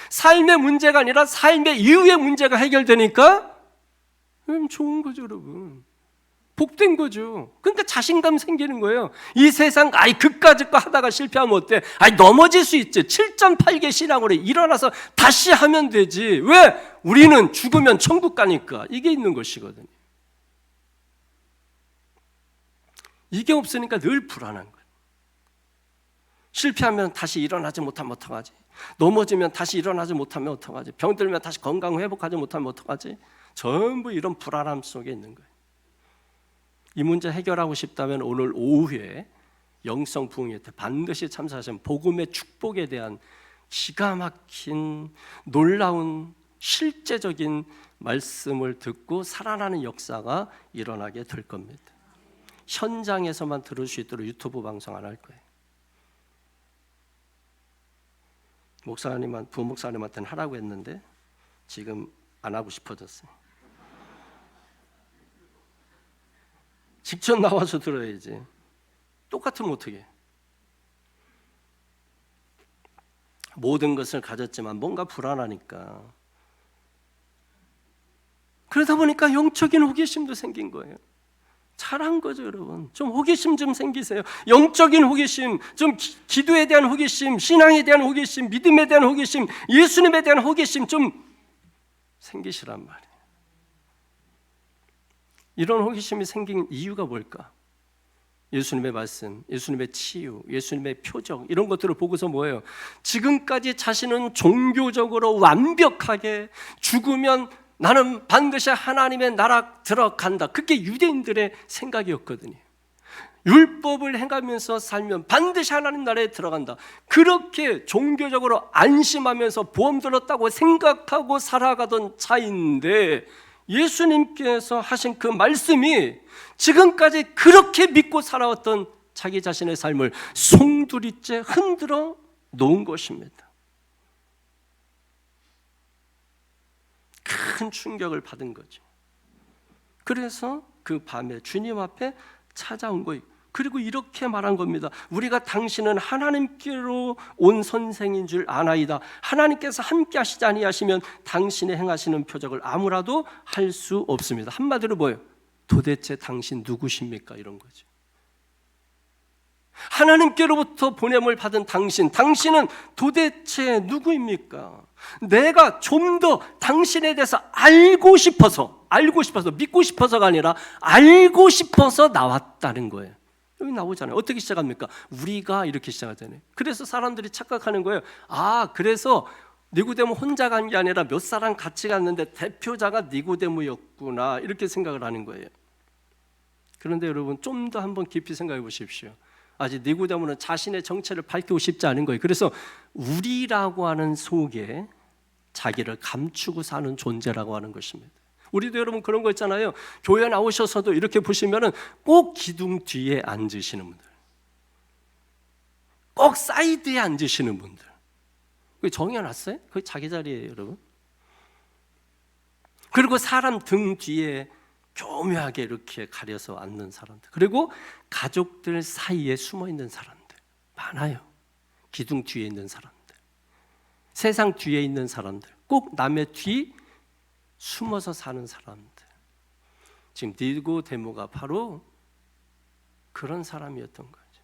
삶의 문제가 아니라 삶의 이후의 문제가 해결되니까 좋은 거죠, 여러분. 복된 거죠. 그러니까 자신감 생기는 거예요. 이 세상 그까짓 거 하다가 실패하면 어때? 넘어질 수 있지. 7.8개 신앙으로 일어나서 다시 하면 되지. 왜? 우리는 죽으면 천국 가니까. 이게 있는 것이거든요. 이게 없으니까 늘 불안한 거예요. 실패하면 다시 일어나지 못하면 어떡하지? 넘어지면 다시 일어나지 못하면 어떡하지? 병들면 다시 건강 회복하지 못하면 어떡하지? 전부 이런 불안함 속에 있는 거예요. 이 문제 해결하고 싶다면 오늘 오후에 영성 부흥회 때 반드시 참석하시면 복음의 축복에 대한 기가 막힌 놀라운 실제적인 말씀을 듣고 살아나는 역사가 일어나게 될 겁니다. 현장에서만 들을 수 있도록 유튜브 방송 안 할 거예요. 부목사님한테는 하라고 했는데 지금 안 하고 싶어졌어요. 직접 나와서 들어야지. 똑같으면 어떻게? 모든 것을 가졌지만 뭔가 불안하니까. 그러다 보니까 영적인 호기심도 생긴 거예요. 잘한 거죠, 여러분. 좀 호기심 좀 생기세요. 영적인 호기심, 좀 기도에 대한 호기심, 신앙에 대한 호기심, 믿음에 대한 호기심, 예수님에 대한 호기심 좀 생기시란 말이에요. 이런 호기심이 생긴 이유가 뭘까? 예수님의 말씀, 예수님의 치유, 예수님의 표적, 이런 것들을 보고서 뭐예요? 지금까지 자신은 종교적으로 완벽하게 죽으면 나는 반드시 하나님의 나라 들어간다. 그게 유대인들의 생각이었거든요. 율법을 행하면서 살면 반드시 하나님 나라에 들어간다. 그렇게 종교적으로 안심하면서 보험 들었다고 생각하고 살아가던 자인데 예수님께서 하신 그 말씀이 지금까지 그렇게 믿고 살아왔던 자기 자신의 삶을 송두리째 흔들어 놓은 것입니다. 큰 충격을 받은 거죠. 그래서 그 밤에 주님 앞에 찾아온 거예요. 그리고 이렇게 말한 겁니다. 우리가 당신은 하나님께로 온 선생인 줄 아나이다. 하나님께서 함께 하시지 아니하시면 당신의 행하시는 표적을 아무라도 할 수 없습니다. 한마디로 뭐예요? 도대체 당신 누구십니까? 이런 거죠. 하나님께로부터 보냄을 받은 당신은 도대체 누구입니까? 내가 좀 더 당신에 대해서 알고 싶어서, 믿고 싶어서가 아니라 알고 싶어서 나왔다는 거예요. 여기 나오잖아요. 어떻게 시작합니까? 우리가 이렇게 시작하잖아요. 그래서 사람들이 착각하는 거예요. 그래서 니고데모 혼자 간 게 아니라 몇 사람 같이 갔는데 대표자가 니고데모였구나, 이렇게 생각을 하는 거예요. 그런데 여러분, 좀 더 한번 깊이 생각해 보십시오. 아직 니고데모는 자신의 정체를 밝히고 싶지 않은 거예요. 그래서 우리라고 하는 속에 자기를 감추고 사는 존재라고 하는 것입니다. 우리도 여러분 그런 거 있잖아요. 교회 나오셔서도 이렇게 보시면은 꼭 기둥 뒤에 앉으시는 분들, 꼭 사이드에 앉으시는 분들, 그게 정해놨어요? 그게 자기 자리예요, 여러분. 그리고 사람 등 뒤에 교묘하게 이렇게 가려서 앉는 사람들, 그리고 가족들 사이에 숨어 있는 사람들 많아요. 기둥 뒤에 있는 사람들, 세상 뒤에 있는 사람들, 꼭 남의 뒤 숨어서 사는 사람들. 지금 니고데모가 바로 그런 사람이었던 거죠.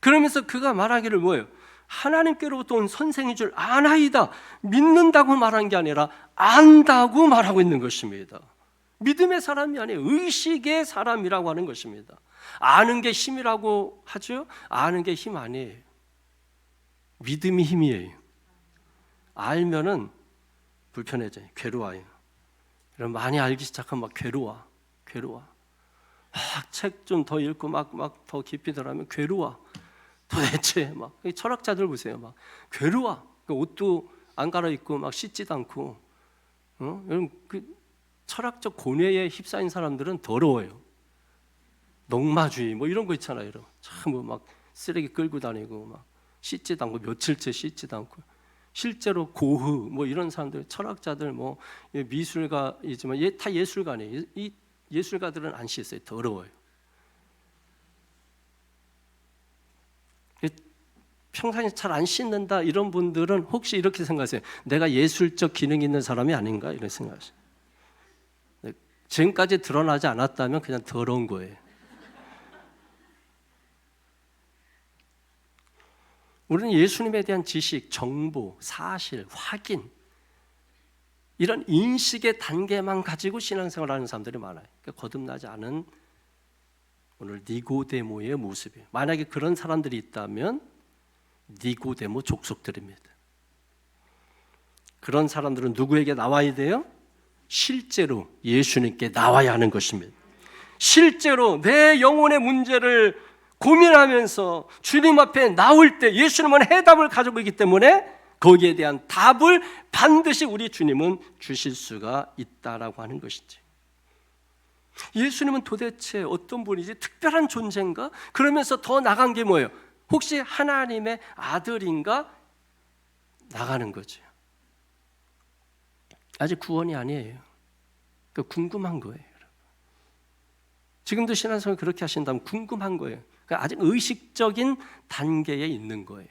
그러면서 그가 말하기를 뭐예요? 하나님께로부터 온 선생인 줄 아나이다. 믿는다고 말한 게 아니라 안다고 말하고 있는 것입니다. 믿음의 사람이 아니에요. 의식의 사람이라고 하는 것입니다. 아는 게 힘이라고 하죠? 아는 게 힘 아니에요. 믿음이 힘이에요. 알면은 불편해져요. 괴로워요. 많이 알기 시작하면 막 괴로워. 책 좀 더 읽고 막 더 깊이 들어가면 괴로워. 도대체 막 철학자들 보세요. 막 괴로워. 옷도 안 갈아입고 막 씻지도 않고. 여러분, 그 철학적 고뇌에 휩싸인 사람들은 더러워요. 농마주의 뭐 이런 거 있잖아요. 여러분. 참 막 쓰레기 끌고 다니고 막 씻지도 않고 며칠째 씻지도 않고. 실제로 고흐 뭐 이런 사람들, 철학자들, 뭐 미술가이지만 다 예술가네요. 이 예술가들은 안 씻어요. 더러워요. 평상시에 잘 안 씻는다 이런 분들은 혹시 이렇게 생각하세요? 내가 예술적 기능이 있는 사람이 아닌가? 이런 생각하세요. 지금까지 드러나지 않았다면 그냥 더러운 거예요. 우리는 예수님에 대한 지식, 정보, 사실, 확인, 이런 인식의 단계만 가지고 신앙생활을 하는 사람들이 많아요. 그러니까 거듭나지 않은 오늘 니고데모의 모습이에요. 만약에 그런 사람들이 있다면 니고데모 족속들입니다. 그런 사람들은 누구에게 나와야 돼요? 실제로 예수님께 나와야 하는 것입니다. 실제로 내 영혼의 문제를 고민하면서 주님 앞에 나올 때 예수님은 해답을 가지고 있기 때문에 거기에 대한 답을 반드시 우리 주님은 주실 수가 있다라고 하는 것이지. 예수님은 도대체 어떤 분이지? 특별한 존재인가? 그러면서 더 나간 게 뭐예요? 혹시 하나님의 아들인가? 나가는 거죠. 아직 구원이 아니에요. 궁금한 거예요. 지금도 신앙생활 그렇게 하신다면 궁금한 거예요. 그러니까 아직 의식적인 단계에 있는 거예요.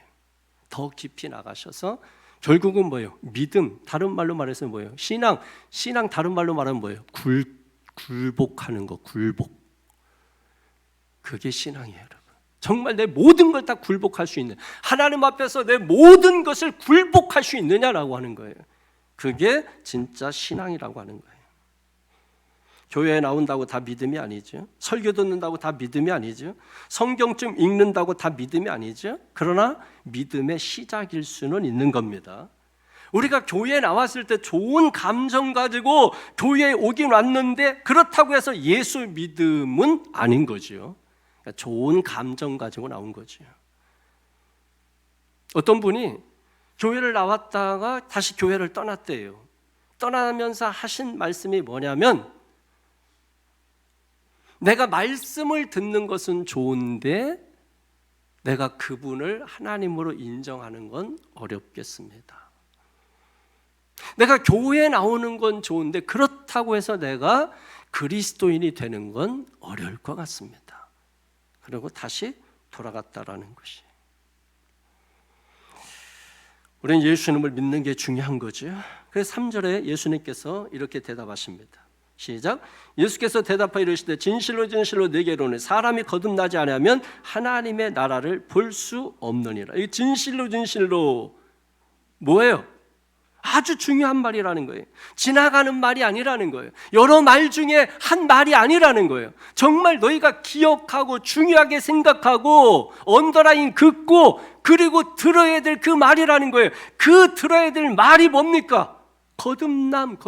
더 깊이 나가셔서 결국은 뭐예요? 믿음, 다른 말로 말해서 뭐예요? 신앙 다른 말로 말하면 뭐예요? 굴복하는 거, 굴복. 그게 신앙이에요, 여러분. 정말 내 모든 걸 다 굴복할 수 있는, 하나님 앞에서 내 모든 것을 굴복할 수 있느냐라고 하는 거예요. 그게 진짜 신앙이라고 하는 거예요. 교회에 나온다고 다 믿음이 아니죠. 설교 듣는다고 다 믿음이 아니죠. 성경 좀 읽는다고 다 믿음이 아니죠. 그러나 믿음의 시작일 수는 있는 겁니다. 우리가 교회에 나왔을 때 좋은 감정 가지고 교회에 오긴 왔는데 그렇다고 해서 예수 믿음은 아닌 거죠. 그러니까 좋은 감정 가지고 나온 거죠. 어떤 분이 교회를 나왔다가 다시 교회를 떠났대요. 떠나면서 하신 말씀이 뭐냐면, 내가 말씀을 듣는 것은 좋은데 내가 그분을 하나님으로 인정하는 건 어렵겠습니다. 내가 교회에 나오는 건 좋은데 그렇다고 해서 내가 그리스도인이 되는 건 어려울 것 같습니다. 그리고 다시 돌아갔다라는 것이. 우리는 예수님을 믿는 게 중요한 거죠. 그래서 3절에 예수님께서 이렇게 대답하십니다. 시작. 예수께서 대답하여 이르시되 진실로 진실로 네게 이르노니 사람이 거듭나지 아니하면 하나님의 나라를 볼 수 없느니라. 이 진실로 진실로 뭐예요? 아주 중요한 말이라는 거예요. 지나가는 말이 아니라는 거예요. 여러 말 중에 한 말이 아니라는 거예요. 정말 너희가 기억하고 중요하게 생각하고 언더라인 긋고 그리고 들어야 될 그 말이라는 거예요. 그 들어야 될 말이 뭡니까? 거듭남.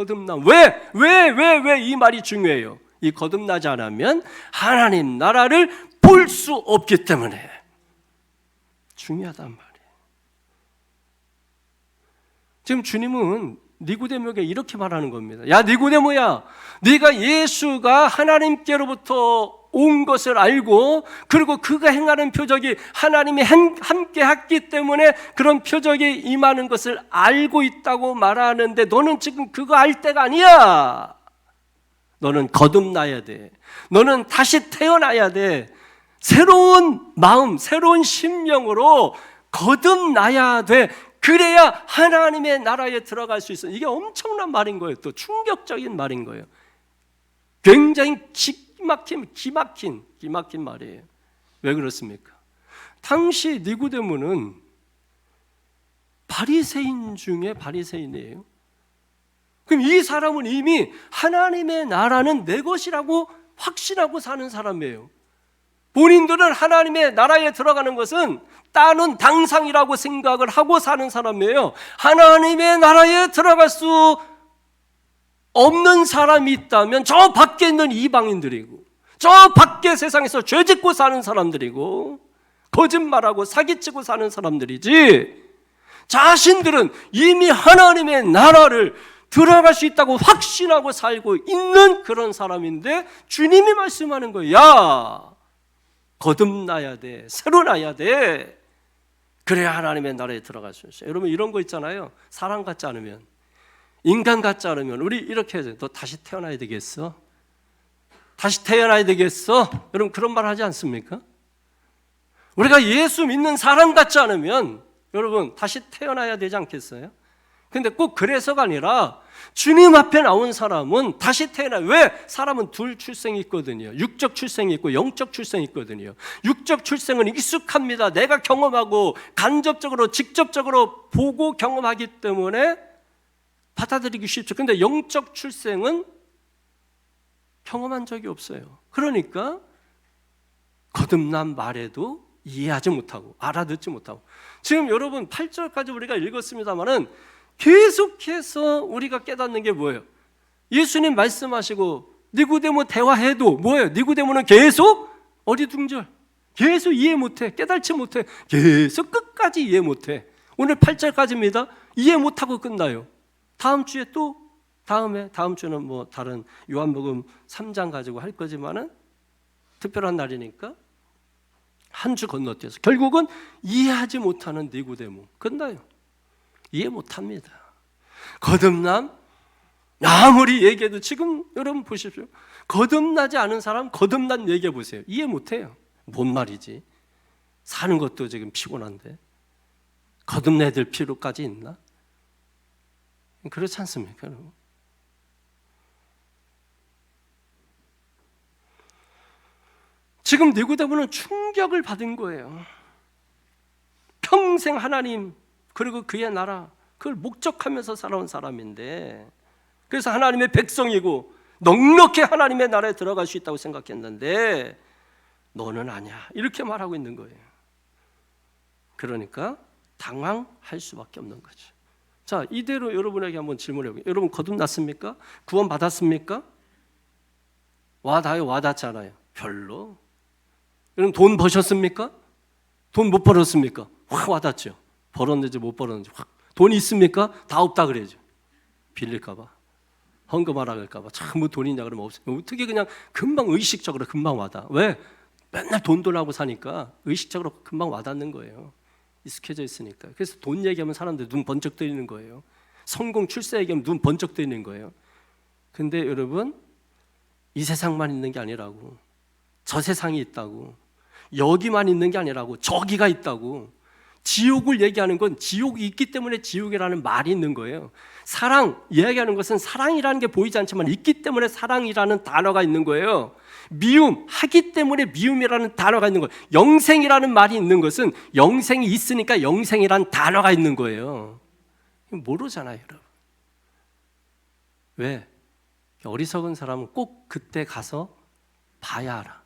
왜 이 말이 중요해요? 이 거듭나지 않으면 하나님 나라를 볼 수 없기 때문에 중요하단 말이에요. 지금 주님은 니고데모에게 이렇게 말하는 겁니다. 야, 니고데모야, 네가 예수가 하나님께로부터 온 것을 알고 그리고 그가 행하는 표적이 하나님이 함께 했기 때문에 그런 표적이 임하는 것을 알고 있다고 말하는데 너는 지금 그거 알 때가 아니야. 너는 거듭나야 돼. 너는 다시 태어나야 돼. 새로운 마음, 새로운 심령으로 거듭나야 돼. 그래야 하나님의 나라에 들어갈 수 있어. 이게 엄청난 말인 거예요. 또 충격적인 말인 거예요. 굉장히 기막힌 말이에요. 왜 그렇습니까? 당시 니고데모는 바리새인 중에 바리새인이에요. 그럼 이 사람은 이미 하나님의 나라는 내 것이라고 확신하고 사는 사람이에요. 본인들은 하나님의 나라에 들어가는 것은 따는 당상이라고 생각을 하고 사는 사람이에요. 하나님의 나라에 들어갈 수 없는 사람이 있다면 저 밖에 있는 이방인들이고 저 밖에 세상에서 죄짓고 사는 사람들이고 거짓말하고 사기치고 사는 사람들이지, 자신들은 이미 하나님의 나라를 들어갈 수 있다고 확신하고 살고 있는 그런 사람인데 주님이 말씀하는 거예요. 야, 거듭나야 돼. 새로 나야 돼. 그래야 하나님의 나라에 들어갈 수 있어요. 여러분 이런 거 있잖아요. 사람 같지 않으면, 인간 같지 않으면 우리 이렇게 해야 돼. 너 다시 태어나야 되겠어? 다시 태어나야 되겠어? 여러분 그런 말 하지 않습니까? 우리가 예수 믿는 사람 같지 않으면 여러분 다시 태어나야 되지 않겠어요? 근데 꼭 그래서가 아니라 주님 앞에 나온 사람은 다시 태어나요. 왜? 사람은 둘 출생이 있거든요. 육적 출생이 있고 영적 출생이 있거든요. 육적 출생은 익숙합니다. 내가 경험하고 간접적으로 직접적으로 보고 경험하기 때문에 받아들이기 쉽죠. 근데 영적 출생은 경험한 적이 없어요. 그러니까 거듭난 말에도 이해하지 못하고 알아듣지 못하고, 지금 여러분 8절까지 우리가 읽었습니다마는 계속해서 우리가 깨닫는 게 뭐예요? 예수님 말씀하시고 니고데모 대화해도 뭐예요? 니고데모는 계속 어리둥절, 계속 이해 못해, 깨달지 못해, 계속 끝까지 이해 못해. 오늘 8절까지입니다. 이해 못하고 끝나요. 다음 주에 또 다음 주는 뭐 다른 요한복음 3장 가지고 할 거지만은 특별한 날이니까 한 주 건너뛰어서 결국은 이해하지 못하는 니고데모 끝나요. 이해 못합니다. 거듭남 아무리 얘기해도, 지금 여러분 보십시오. 거듭나지 않은 사람 거듭난 얘기해 보세요. 이해 못해요. 뭔 말이지? 사는 것도 지금 피곤한데 거듭내야 될 필요까지 있나? 그렇지 않습니까? 여러분? 지금 니고데모는 충격을 받은 거예요. 평생 하나님 그리고 그의 나라, 그걸 목적하면서 살아온 사람인데, 그래서 하나님의 백성이고 넉넉히 하나님의 나라에 들어갈 수 있다고 생각했는데 너는 아니야, 이렇게 말하고 있는 거예요. 그러니까 당황할 수밖에 없는 거죠. 자, 이대로 여러분에게 한번 질문해 볼게요. 여러분 거듭났습니까? 구원 받았습니까? 와닿잖아요. 별로. 여러분 돈 버셨습니까? 돈 못 벌었습니까? 확 와닿죠. 벌었는지 못 벌었는지 확. 돈 있습니까? 다 없다 그래야죠. 빌릴까 봐. 헌금하라 그럴까봐 참 뭐 돈 있냐 그러면 없어요. 어떻게 그냥 금방 의식적으로 금방 와닿아. 왜? 맨날 돈 하고 사니까 의식적으로 금방 와닿는 거예요. 익숙해져 있으니까. 그래서 돈 얘기하면 사람들 눈 번쩍 뜨이는 거예요. 성공, 출세 얘기하면 눈 번쩍 뜨이는 거예요. 근데 여러분, 이 세상만 있는 게 아니라고, 저 세상이 있다고, 여기만 있는 게 아니라고, 저기가 있다고. 지옥을 얘기하는 건 지옥이 있기 때문에 지옥이라는 말이 있는 거예요. 사랑, 이야기하는 것은 사랑이라는 게 보이지 않지만 있기 때문에 사랑이라는 단어가 있는 거예요. 미움, 하기 때문에 미움이라는 단어가 있는 거예요. 영생이라는 말이 있는 것은 영생이 있으니까 영생이라는 단어가 있는 거예요. 모르잖아요, 여러분. 왜? 어리석은 사람은 꼭 그때 가서 봐야 알아.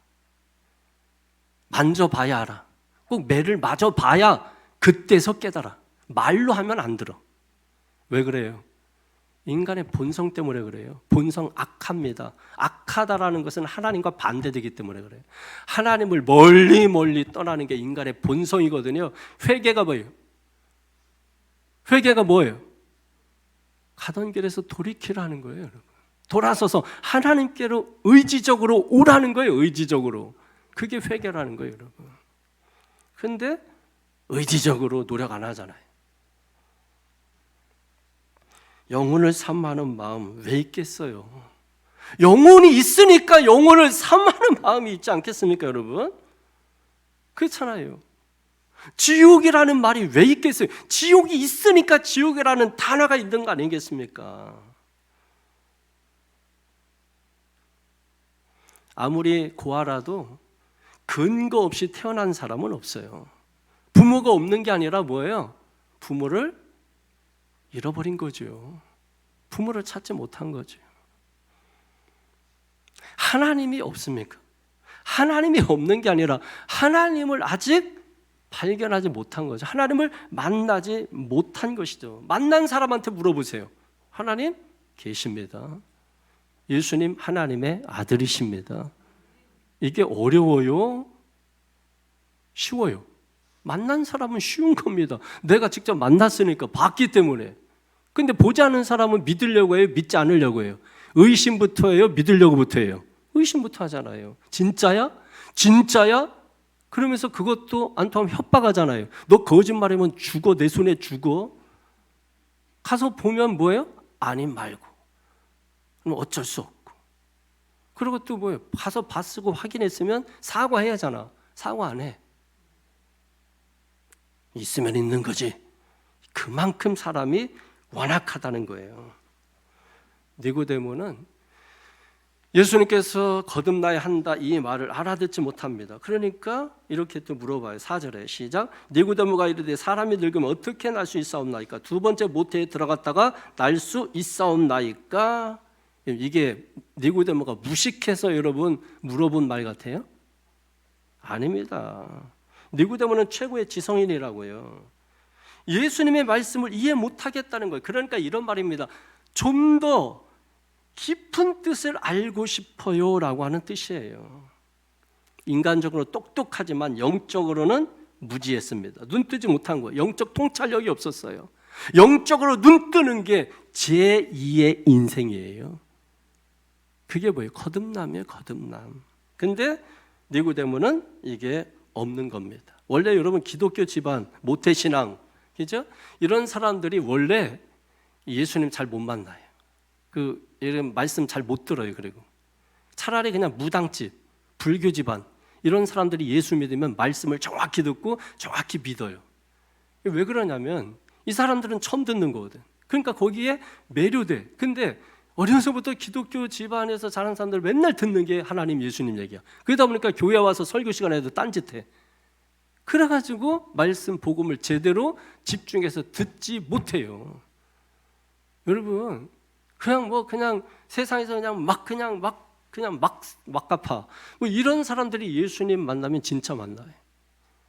만져봐야 알아. 꼭 매를 맞아봐야 그때서 깨달아. 말로 하면 안 들어. 왜 그래요? 인간의 본성 때문에 그래요. 본성 악합니다. 악하다라는 것은 하나님과 반대되기 때문에 그래요. 하나님을 멀리 떠나는 게 인간의 본성이거든요. 회개가 뭐예요? 회개가 뭐예요? 가던 길에서 돌이키라는 거예요, 여러분. 돌아서서 하나님께로 의지적으로 오라는 거예요, 의지적으로. 그게 회개라는 거예요, 여러분. 근데 의지적으로 노력 안 하잖아요. 영혼을 삼하는 마음 왜 있겠어요? 영혼이 있으니까 영혼을 삼하는 마음이 있지 않겠습니까, 여러분? 그렇잖아요. 지옥이라는 말이 왜 있겠어요? 지옥이 있으니까 지옥이라는 단어가 있는 거 아니겠습니까? 아무리 고아라도 근거 없이 태어난 사람은 없어요. 부모가 없는 게 아니라 뭐예요? 부모를 잃어버린 거죠. 부모를 찾지 못한 거죠. 하나님이 없습니까? 하나님이 없는 게 아니라 하나님을 아직 발견하지 못한 거죠. 하나님을 만나지 못한 것이죠. 만난 사람한테 물어보세요. 하나님 계십니다. 예수님 하나님의 아들이십니다. 이게 어려워요? 쉬워요? 만난 사람은 쉬운 겁니다. 내가 직접 만났으니까 봤기 때문에. 근데 보지 않은 사람은 믿으려고 해요? 믿지 않으려고 해요? 의심부터 해요? 믿으려고부터 해요? 의심부터 하잖아요. 진짜야? 진짜야? 그러면서 그것도 안 통하면 협박하잖아요. 너 거짓말하면 죽어, 내 손에 죽어. 가서 보면 뭐예요? 아님 말고. 그럼 어쩔 수 없고. 그리고 또 뭐예요? 가서 봤고 확인했으면 사과해야 하잖아. 사과 안 해. 있으면 있는 거지. 그만큼 사람이 완악하다는 거예요. 니고데모는 예수님께서 거듭나야 한다 이 말을 알아듣지 못합니다. 그러니까 이렇게 또 물어봐요. 4절에 시작. 니고데모가 이르되 사람이 늙으면 어떻게 날 수 있사옵나이까? 두 번째 모태에 들어갔다가 날 수 있사옵나이까? 이게 니고데모가 무식해서 여러분 물어본 말 같아요? 아닙니다. 니고데모는 최고의 지성인이라고요. 예수님의 말씀을 이해 못하겠다는 거예요. 그러니까 이런 말입니다. 좀 더 깊은 뜻을 알고 싶어요 라고 하는 뜻이에요. 인간적으로 똑똑하지만 영적으로는 무지했습니다. 눈 뜨지 못한 거예요. 영적 통찰력이 없었어요. 영적으로 눈 뜨는 게 제2의 인생이에요. 그게 뭐예요? 거듭남이에요. 거듭남. 근데 니고데모는 이게 없는 겁니다. 원래 여러분 기독교 집안 모태신앙, 그죠? 이런 사람들이 원래 예수님 잘 못 만나요. 이런 말씀 잘 못 들어요. 그리고 차라리 그냥 무당집, 불교 집안 이런 사람들이 예수 믿으면 말씀을 정확히 듣고 정확히 믿어요. 왜 그러냐면 이 사람들은 처음 듣는 거거든. 그러니까 거기에 매료돼. 근데 어려서부터 기독교 집안에서 자란 사람들 맨날 듣는 게 하나님, 예수님 얘기야. 그러다 보니까 교회 와서 설교 시간에도 딴짓해. 그래가지고 말씀 복음을 제대로 집중해서 듣지 못해요. 여러분, 그냥 세상에서 막 갚아. 뭐 이런 사람들이 예수님 만나면 진짜 만나요.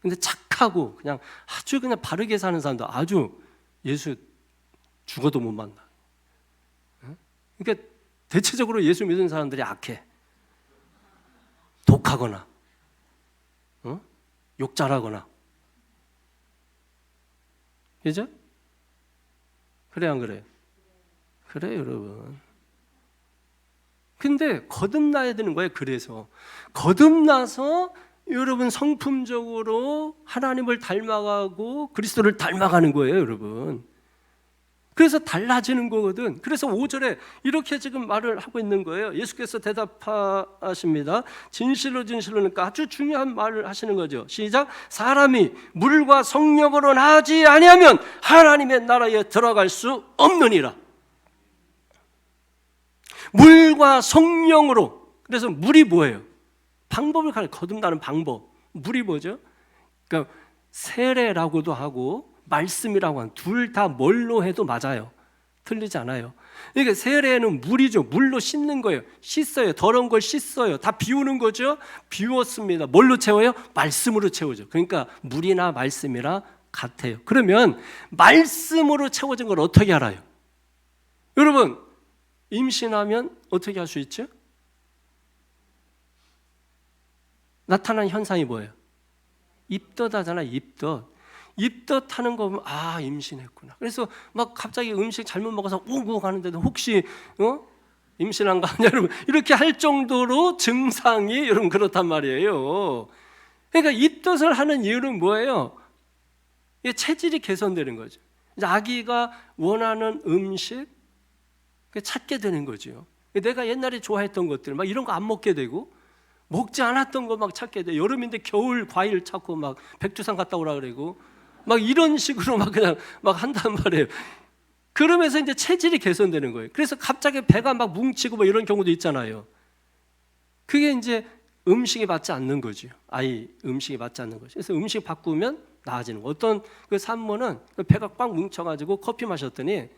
근데 착하고 그냥 아주 그냥 바르게 사는 사람도 아주 예수 죽어도 못 만나. 그러니까 대체적으로 예수 믿는 사람들이 악해. 독하거나, 욕 잘하거나. 그죠? 그래 안 그래? 그래 여러분. 근데 거듭나야 되는 거예요. 그래서 거듭나서 여러분 성품적으로 하나님을 닮아가고 그리스도를 닮아가는 거예요, 여러분. 그래서 달라지는 거거든. 그래서 5절에 이렇게 지금 말을 하고 있는 거예요. 예수께서 대답하십니다. 진실로 진실로, 그러니까 아주 중요한 말을 하시는 거죠. 시작. 사람이 물과 성령으로 나지 아니하면 하나님의 나라에 들어갈 수 없느니라. 물과 성령으로. 그래서 물이 뭐예요? 방법을 거듭나는 방법. 물이 뭐죠? 그러니까 세례라고도 하고 말씀이라고 하는, 둘 다 뭘로 해도 맞아요. 틀리지 않아요. 그러니까 세례는 물이죠. 물로 씻는 거예요. 씻어요. 더러운 걸 씻어요. 다 비우는 거죠. 비웠습니다. 뭘로 채워요? 말씀으로 채우죠. 그러니까 물이나 말씀이나 같아요. 그러면 말씀으로 채워진 걸 어떻게 알아요? 여러분, 임신하면 어떻게 할 수 있죠? 나타나는 현상이 뭐예요? 입덧하잖아요. 입덧하는 거 보면 아, 임신했구나. 그래서 막 갑자기 음식 잘못 먹어서 우고 가는데도 혹시 임신한 거 아니야, 여러분? 이렇게 할 정도로 증상이 여러분 그렇단 말이에요. 그러니까 입덧을 하는 이유는 뭐예요? 이게 체질이 개선되는 거죠. 이제 아기가 원하는 음식 찾게 되는 거죠. 내가 옛날에 좋아했던 것들 막 이런 거 안 먹게 되고, 먹지 않았던 거 막 찾게 돼. 여름인데 겨울 과일 찾고 막 백두산 갔다 오라 그러고 막 이런 식으로 막 그냥 막 한단 말이에요. 그러면서 이제 체질이 개선되는 거예요. 그래서 갑자기 배가 막 뭉치고 뭐 이런 경우도 있잖아요. 그게 이제 음식이 맞지 않는 거죠. 아이 음식이 맞지 않는 거죠. 그래서 음식 바꾸면 나아지는 거. 어떤 그 산모는 배가 꽉 뭉쳐가지고 커피 마셨더니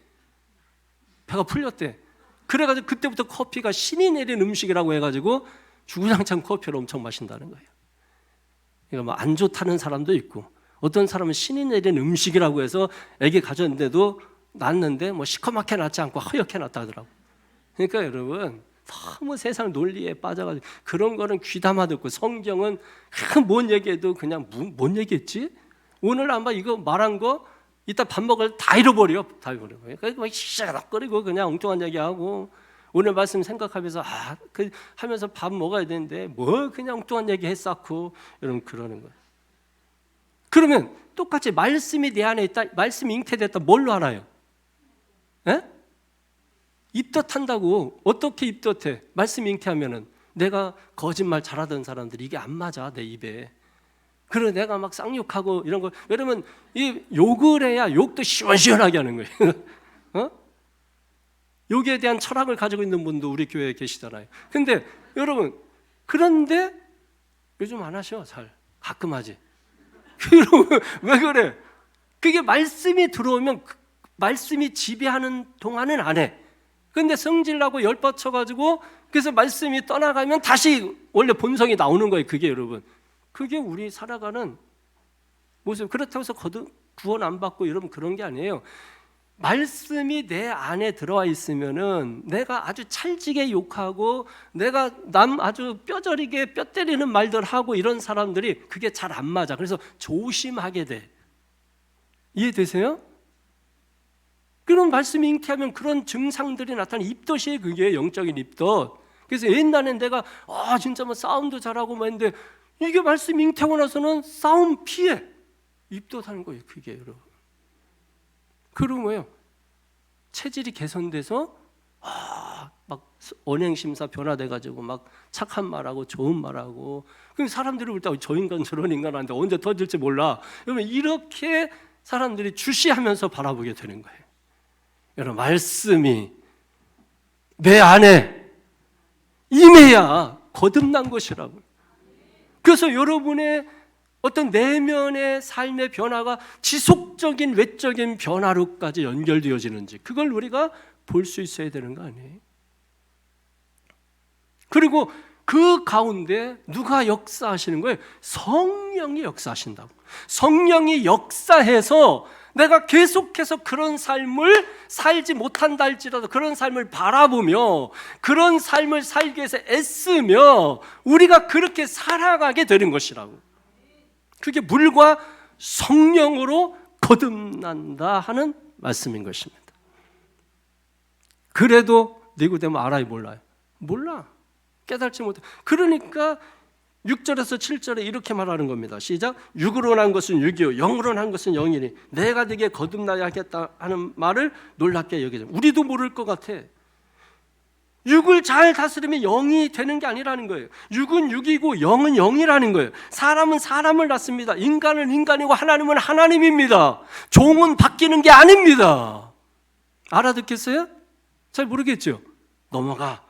배가 풀렸대. 그래가지고 그때부터 커피가 신이 내린 음식이라고 해가지고 주구장창 커피를 엄청 마신다는 거예요. 그러니까 뭐 안 좋다는 사람도 있고, 어떤 사람은 신이 내린 음식이라고 해서 애기 가졌는데도 낳았는데 뭐 시커멓게 낳지 않고 허옇게 낳다 하더라고. 그러니까 여러분, 너무 세상 논리에 빠져가지고 그런 거는 귀담아 듣고, 성경은 뭔 얘기해도 그냥 뭔 얘기했지? 오늘 아마 이거 말한 거 이따 밥 먹을 다 잃어버려. 그러니까 막 시시락거리고 그냥 엉뚱한 얘기하고, 오늘 말씀 생각하면서 하면서 밥 먹어야 되는데 뭐 그냥 엉뚱한 얘기 했었고, 여러분 그러는 거예요. 그러면 똑같이 말씀이 내 안에 있다, 말씀이 잉태됐다, 뭘로 알아요? 에? 입덧한다고. 어떻게 입덧해? 말씀이 잉태하면은 내가 거짓말 잘하던 사람들이 이게 안 맞아, 내 입에. 그래 내가 막 쌍욕하고 이런 거, 여러분 이 욕을 해야 욕도 시원시원하게 하는 거예요. 욕에 대한 철학을 가지고 있는 분도 우리 교회에 계시잖아요. 근데 여러분, 그런데 요즘 안 하셔. 잘 가끔 하지. 왜 그래? 그게 말씀이 들어오면 말씀이 지배하는 동안은 안 해. 근데 성질나고 열받쳐가지고 그래서 말씀이 떠나가면 다시 원래 본성이 나오는 거예요. 그게 여러분, 그게 우리 살아가는 모습. 그렇다고 해서 구원 안 받고 여러분 그런 게 아니에요. 말씀이 내 안에 들어와 있으면은 내가 아주 찰지게 욕하고 내가 남 아주 뼈저리게 뼈 때리는 말들 하고 이런 사람들이 그게 잘 안 맞아. 그래서 조심하게 돼. 이해되세요? 그런 말씀이 잉태하면 그런 증상들이 나타나는 입덧이에요. 그게 영적인 입덧. 그래서 옛날엔 내가 진짜 뭐 싸움도 잘하고 뭐 했는데, 이게 말씀이 잉태하고 나서는 싸움 피해. 입덧하는 거예요. 그게 여러분. 그러면 뭐예요? 체질이 개선돼서 막 언행심사 변화돼가지고 막 착한 말하고 좋은 말하고, 그럼 사람들이 볼 때 저 인간 저런 인간한테 언제 터질지 몰라. 그러면 이렇게 사람들이 주시하면서 바라보게 되는 거예요. 여러분, 말씀이 내 안에 임해야 거듭난 것이라고. 그래서 여러분의 어떤 내면의 삶의 변화가 지속적인 외적인 변화로까지 연결되어지는지, 그걸 우리가 볼 수 있어야 되는 거 아니에요? 그리고 그 가운데 누가 역사하시는 거예요? 성령이 역사하신다고. 성령이 역사해서 내가 계속해서 그런 삶을 살지 못한다 할지라도 그런 삶을 바라보며 그런 삶을 살기 위해서 애쓰며 우리가 그렇게 살아가게 되는 것이라고. 그게 물과 성령으로 거듭난다 하는 말씀인 것입니다. 그래도 니고데모 알아요, 몰라요? 몰라. 깨달지 못해. 그러니까 6절에서 7절에 이렇게 말하는 겁니다. 시작. 육으로 난 것은 육이요 영으로 난 것은 영이니 내가 네게 거듭나야 하겠다 하는 말을 놀랍게 여기죠. 우리도 모를 것 같아. 육을 잘 다스리면 영이 되는 게 아니라는 거예요. 육은 육이고 영은 영이라는 거예요. 사람은 사람을 낳습니다. 인간은 인간이고 하나님은 하나님입니다. 종은 바뀌는 게 아닙니다. 알아듣겠어요? 잘 모르겠죠? 넘어가.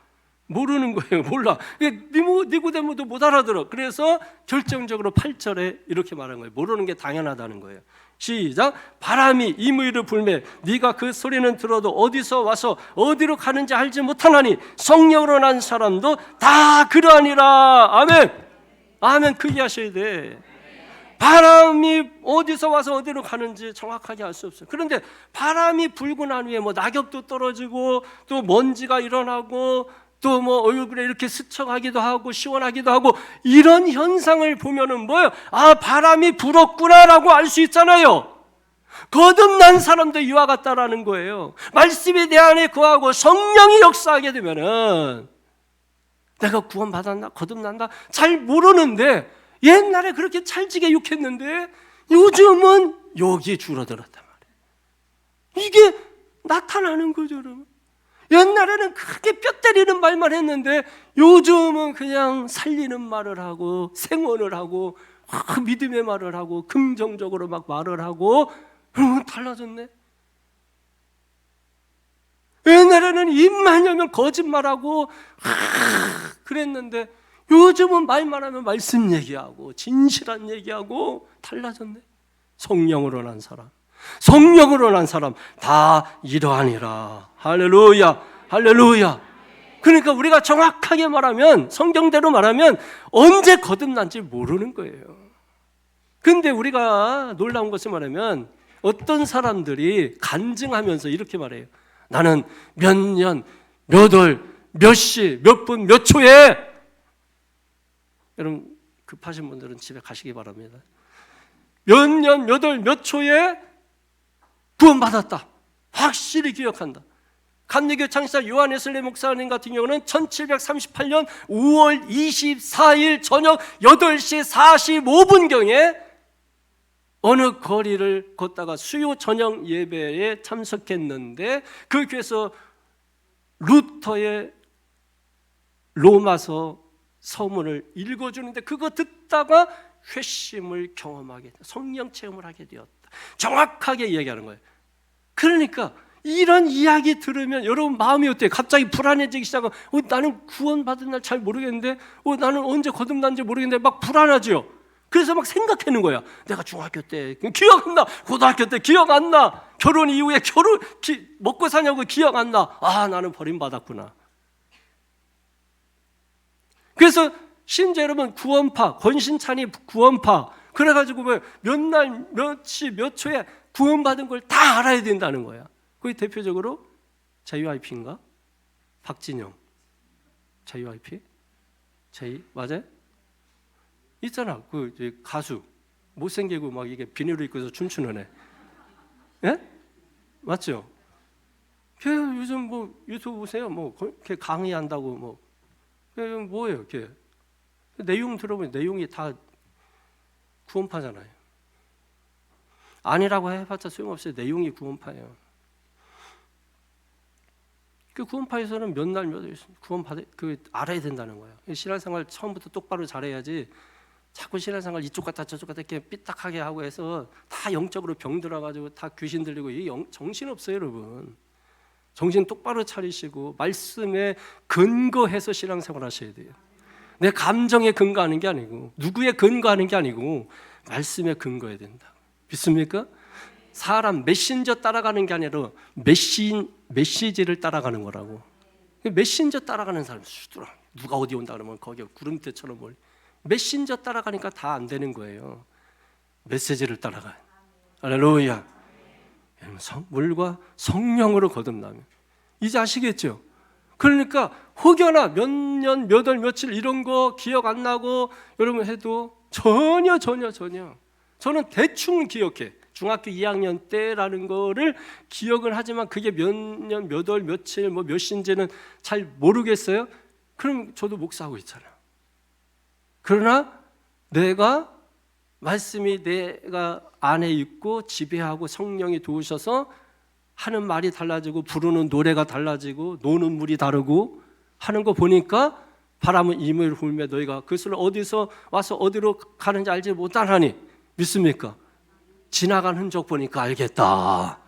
모르는 거예요. 몰라. 니고데모도 못 알아들어. 그래서 결정적으로 8절에 이렇게 말한 거예요. 모르는 게 당연하다는 거예요. 시작. 바람이 임의를 불매 네가 그 소리는 들어도 어디서 와서 어디로 가는지 알지 못하나니 성령으로 난 사람도 다 그러하니라. 아멘. 아멘. 크게 하셔야 돼. 바람이 어디서 와서 어디로 가는지 정확하게 알 수 없어요. 그런데 바람이 불고 난 후에 뭐 낙엽도 떨어지고 또 먼지가 일어나고 또 뭐 얼굴에 이렇게 스쳐가기도 하고 시원하기도 하고 이런 현상을 보면은 뭐예요? 아, 바람이 불었구나라고 알 수 있잖아요. 거듭난 사람도 이와 같다라는 거예요. 말씀이 내 안에 거하고 성령이 역사하게 되면은 내가 구원받았나? 거듭난다? 잘 모르는데 옛날에 그렇게 찰지게 욕했는데 요즘은 욕이 줄어들었단 말이에요. 이게 나타나는 거죠, 여러분. 옛날에는 그렇게 뼈 때리는 말만 했는데 요즘은 그냥 살리는 말을 하고 생언을 하고 믿음의 말을 하고 긍정적으로 막 말을 하고 달라졌네. 옛날에는 입만 열면 거짓말하고 그랬는데 요즘은 말만 하면 말씀 얘기하고 진실한 얘기하고 달라졌네. 성령으로 난 사람, 성령으로 난 사람 다 이러하니라. 할렐루야, 할렐루야. 그러니까 우리가 정확하게 말하면, 성경대로 말하면 언제 거듭난지 모르는 거예요. 근데 우리가 놀라운 것을 말하면 어떤 사람들이 간증하면서 이렇게 말해요. 나는 몇 년, 몇 월, 몇 시, 몇 분, 몇 초에, 여러분 급하신 분들은 집에 가시기 바랍니다. 몇 년, 몇 월, 몇 초에 구원받았다. 확실히 기억한다. 감리교 창시자 요한 웨슬리 목사님 같은 경우는 1738년 5월 24일 저녁 8시 45분경에 어느 거리를 걷다가 수요 저녁 예배에 참석했는데 그 교회에서 루터의 로마서 서문을 읽어주는데 그거 듣다가 회심을 경험하게 됐다. 성령 체험을 하게 되었다. 정확하게 이야기하는 거예요. 그러니까 이런 이야기 들으면 여러분 마음이 어때요? 갑자기 불안해지기 시작하고 나는 구원받은 날 잘 모르겠는데 나는 언제 거듭난지 모르겠는데 막 불안하죠. 그래서 막 생각하는 거야. 내가 중학교 때 기억 안 나. 고등학교 때 기억 안 나. 결혼 이후에 먹고 사냐고 기억 안 나. 아, 나는 버림받았구나. 그래서 심지어 여러분 구원파, 권신찬이 구원파 그래가지고 몇 날, 몇 시, 몇 초에 구원받은 걸 다 알아야 된다는 거야. 거기 대표적으로 JYP인가? 박진영 JYP? 맞아요? 있잖아. 그 가수 못생기고 막 이게 비닐을 입고서 춤추는 애. 예? 맞죠? 걔 요즘 뭐 유튜브 보세요. 뭐 걔 강의한다고 뭐 걔 뭐예요? 걔 내용 들어보면 내용이 다 구원파잖아요. 아니라고 해봤자 소용없어요. 내용이 구원파예요. 그 구원파에서는 몇 날 몇 일 알아야 된다는 거예요. 신앙생활 처음부터 똑바로 잘해야지. 자꾸 신앙생활 이쪽 갔다 저쪽 갔다 이렇게 삐딱하게 하고 해서 다 영적으로 병들어가지고 다 귀신 들리고 이게 정신 없어요, 여러분. 정신 똑바로 차리시고 말씀에 근거해서 신앙생활 하셔야 돼요. 내 감정에 근거하는 게 아니고 누구에 근거하는 게 아니고 말씀에 근거해야 된다. 믿습니까? 사람 메신저 따라가는 게 아니라 메시지를 따라가는 거라고. 메신저 따라가는 사람 수두라. 누가 어디 온다 그러면 거기에 구름대처럼 멀리. 메신저 따라가니까 다 안 되는 거예요. 메시지를 따라가. 할렐루야. 물과 성령으로 거듭나면 이제 아시겠죠? 그러니까 혹여나 몇 년, 몇 월, 며칠 이런 거 기억 안 나고 여러분 해도 전혀 저는 대충 기억해. 중학교 2학년 때라는 거를 기억을 하지만 그게 몇 년, 몇 월, 며칠, 뭐 몇 시인지는 잘 모르겠어요. 그럼 저도 목사하고 있잖아. 그러나 내가 말씀이 내가 안에 있고 지배하고 성령이 도우셔서 하는 말이 달라지고 부르는 노래가 달라지고 노는 물이 다르고 하는 거 보니까 바람은 임을 불며 너희가 그것을 어디서 와서 어디로 가는지 알지 못하나니 믿습니까? 지나간 흔적 보니까 알겠다.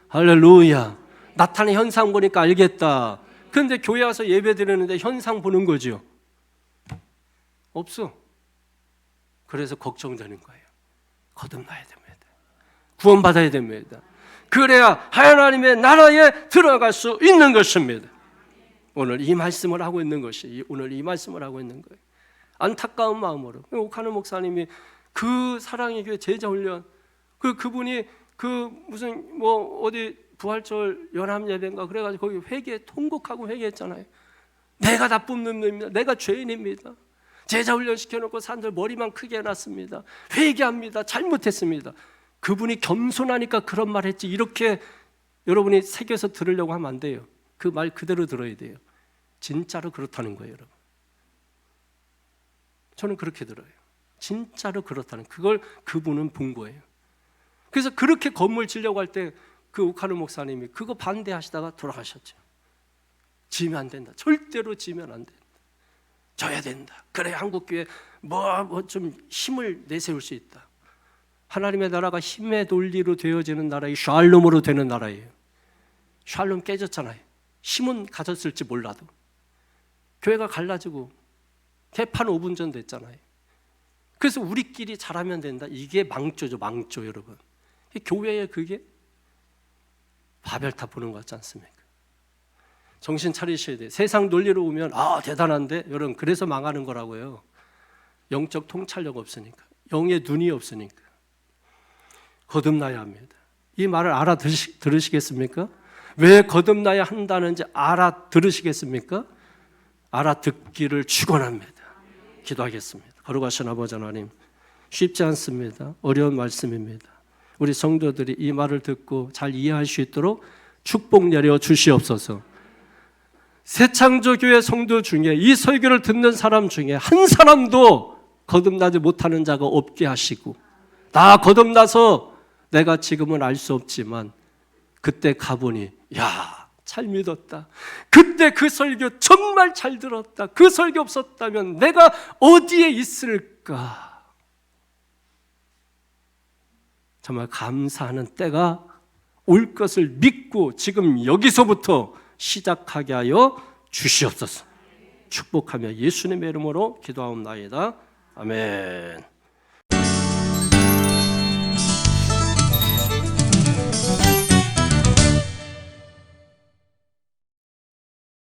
할렐루야. 나타난 현상 보니까 알겠다. 그런데 교회 와서 예배 드리는데 현상 보는 거죠? 없어. 그래서 걱정되는 거예요. 거듭나야 됩니다. 구원받아야 됩니다. 그래야 하나님의 나라에 들어갈 수 있는 것입니다. 오늘 이 말씀을 하고 있는 것이 오늘 이 말씀을 하고 있는 거예요. 안타까운 마음으로 옥하는 목사님이 그 사랑의 교회 제자 훈련 그분이 그 무슨 뭐 어디 부활절 연합 예배인가 그래가지고 거기 회개 통곡하고 회개했잖아요. 내가 나쁜 놈입니다. 내가 죄인입니다. 제자 훈련 시켜놓고 사람들 머리만 크게 해놨습니다. 회개합니다. 잘못했습니다. 그분이 겸손하니까 그런 말 했지 이렇게 여러분이 새겨서 들으려고 하면 안 돼요. 그 말 그대로 들어야 돼요. 진짜로 그렇다는 거예요, 여러분. 저는 그렇게 들어요. 진짜로 그렇다는 그걸 그분은 본 거예요. 그래서 그렇게 건물 지려고 할 때 그 옥하는 목사님이 그거 반대하시다가 돌아가셨죠. 지면 안 된다. 절대로 지면 안 된다. 져야 된다. 그래 한국교회 뭐 좀 힘을 내세울 수 있다. 하나님의 나라가 힘의 논리로 되어지는 나라이 샬롬으로 되는 나라예요. 샬롬 깨졌잖아요. 힘은 가졌을지 몰라도 교회가 갈라지고 개판 5분 전 됐잖아요. 그래서 우리끼리 잘하면 된다. 이게 망조죠, 망조 여러분. 교회에 그게 바벨탑 보는 것 같지 않습니까? 정신 차리셔야 돼요. 세상 논리로 오면 대단한데 여러분 그래서 망하는 거라고요. 영적 통찰력 없으니까, 영의 눈이 없으니까. 거듭나야 합니다. 이 말을 알아들으시겠습니까? 왜 거듭나야 한다는지 알아들으시겠습니까? 알아듣기를 축원합니다. 기도하겠습니다. 거룩하신 아버지 하나님, 쉽지 않습니다. 어려운 말씀입니다. 우리 성도들이 이 말을 듣고 잘 이해할 수 있도록 축복 내려 주시옵소서. 새창조교회 성도 중에 이 설교를 듣는 사람 중에 한 사람도 거듭나지 못하는 자가 없게 하시고, 다 거듭나서 내가 지금은 알 수 없지만 그때 가보니 잘 믿었다. 그때 그 설교 정말 잘 들었다. 그 설교 없었다면 내가 어디에 있을까? 정말 감사하는 때가 올 것을 믿고 지금 여기서부터 시작하게 하여 주시옵소서. 축복하며 예수님의 이름으로 기도하옵나이다. 아멘.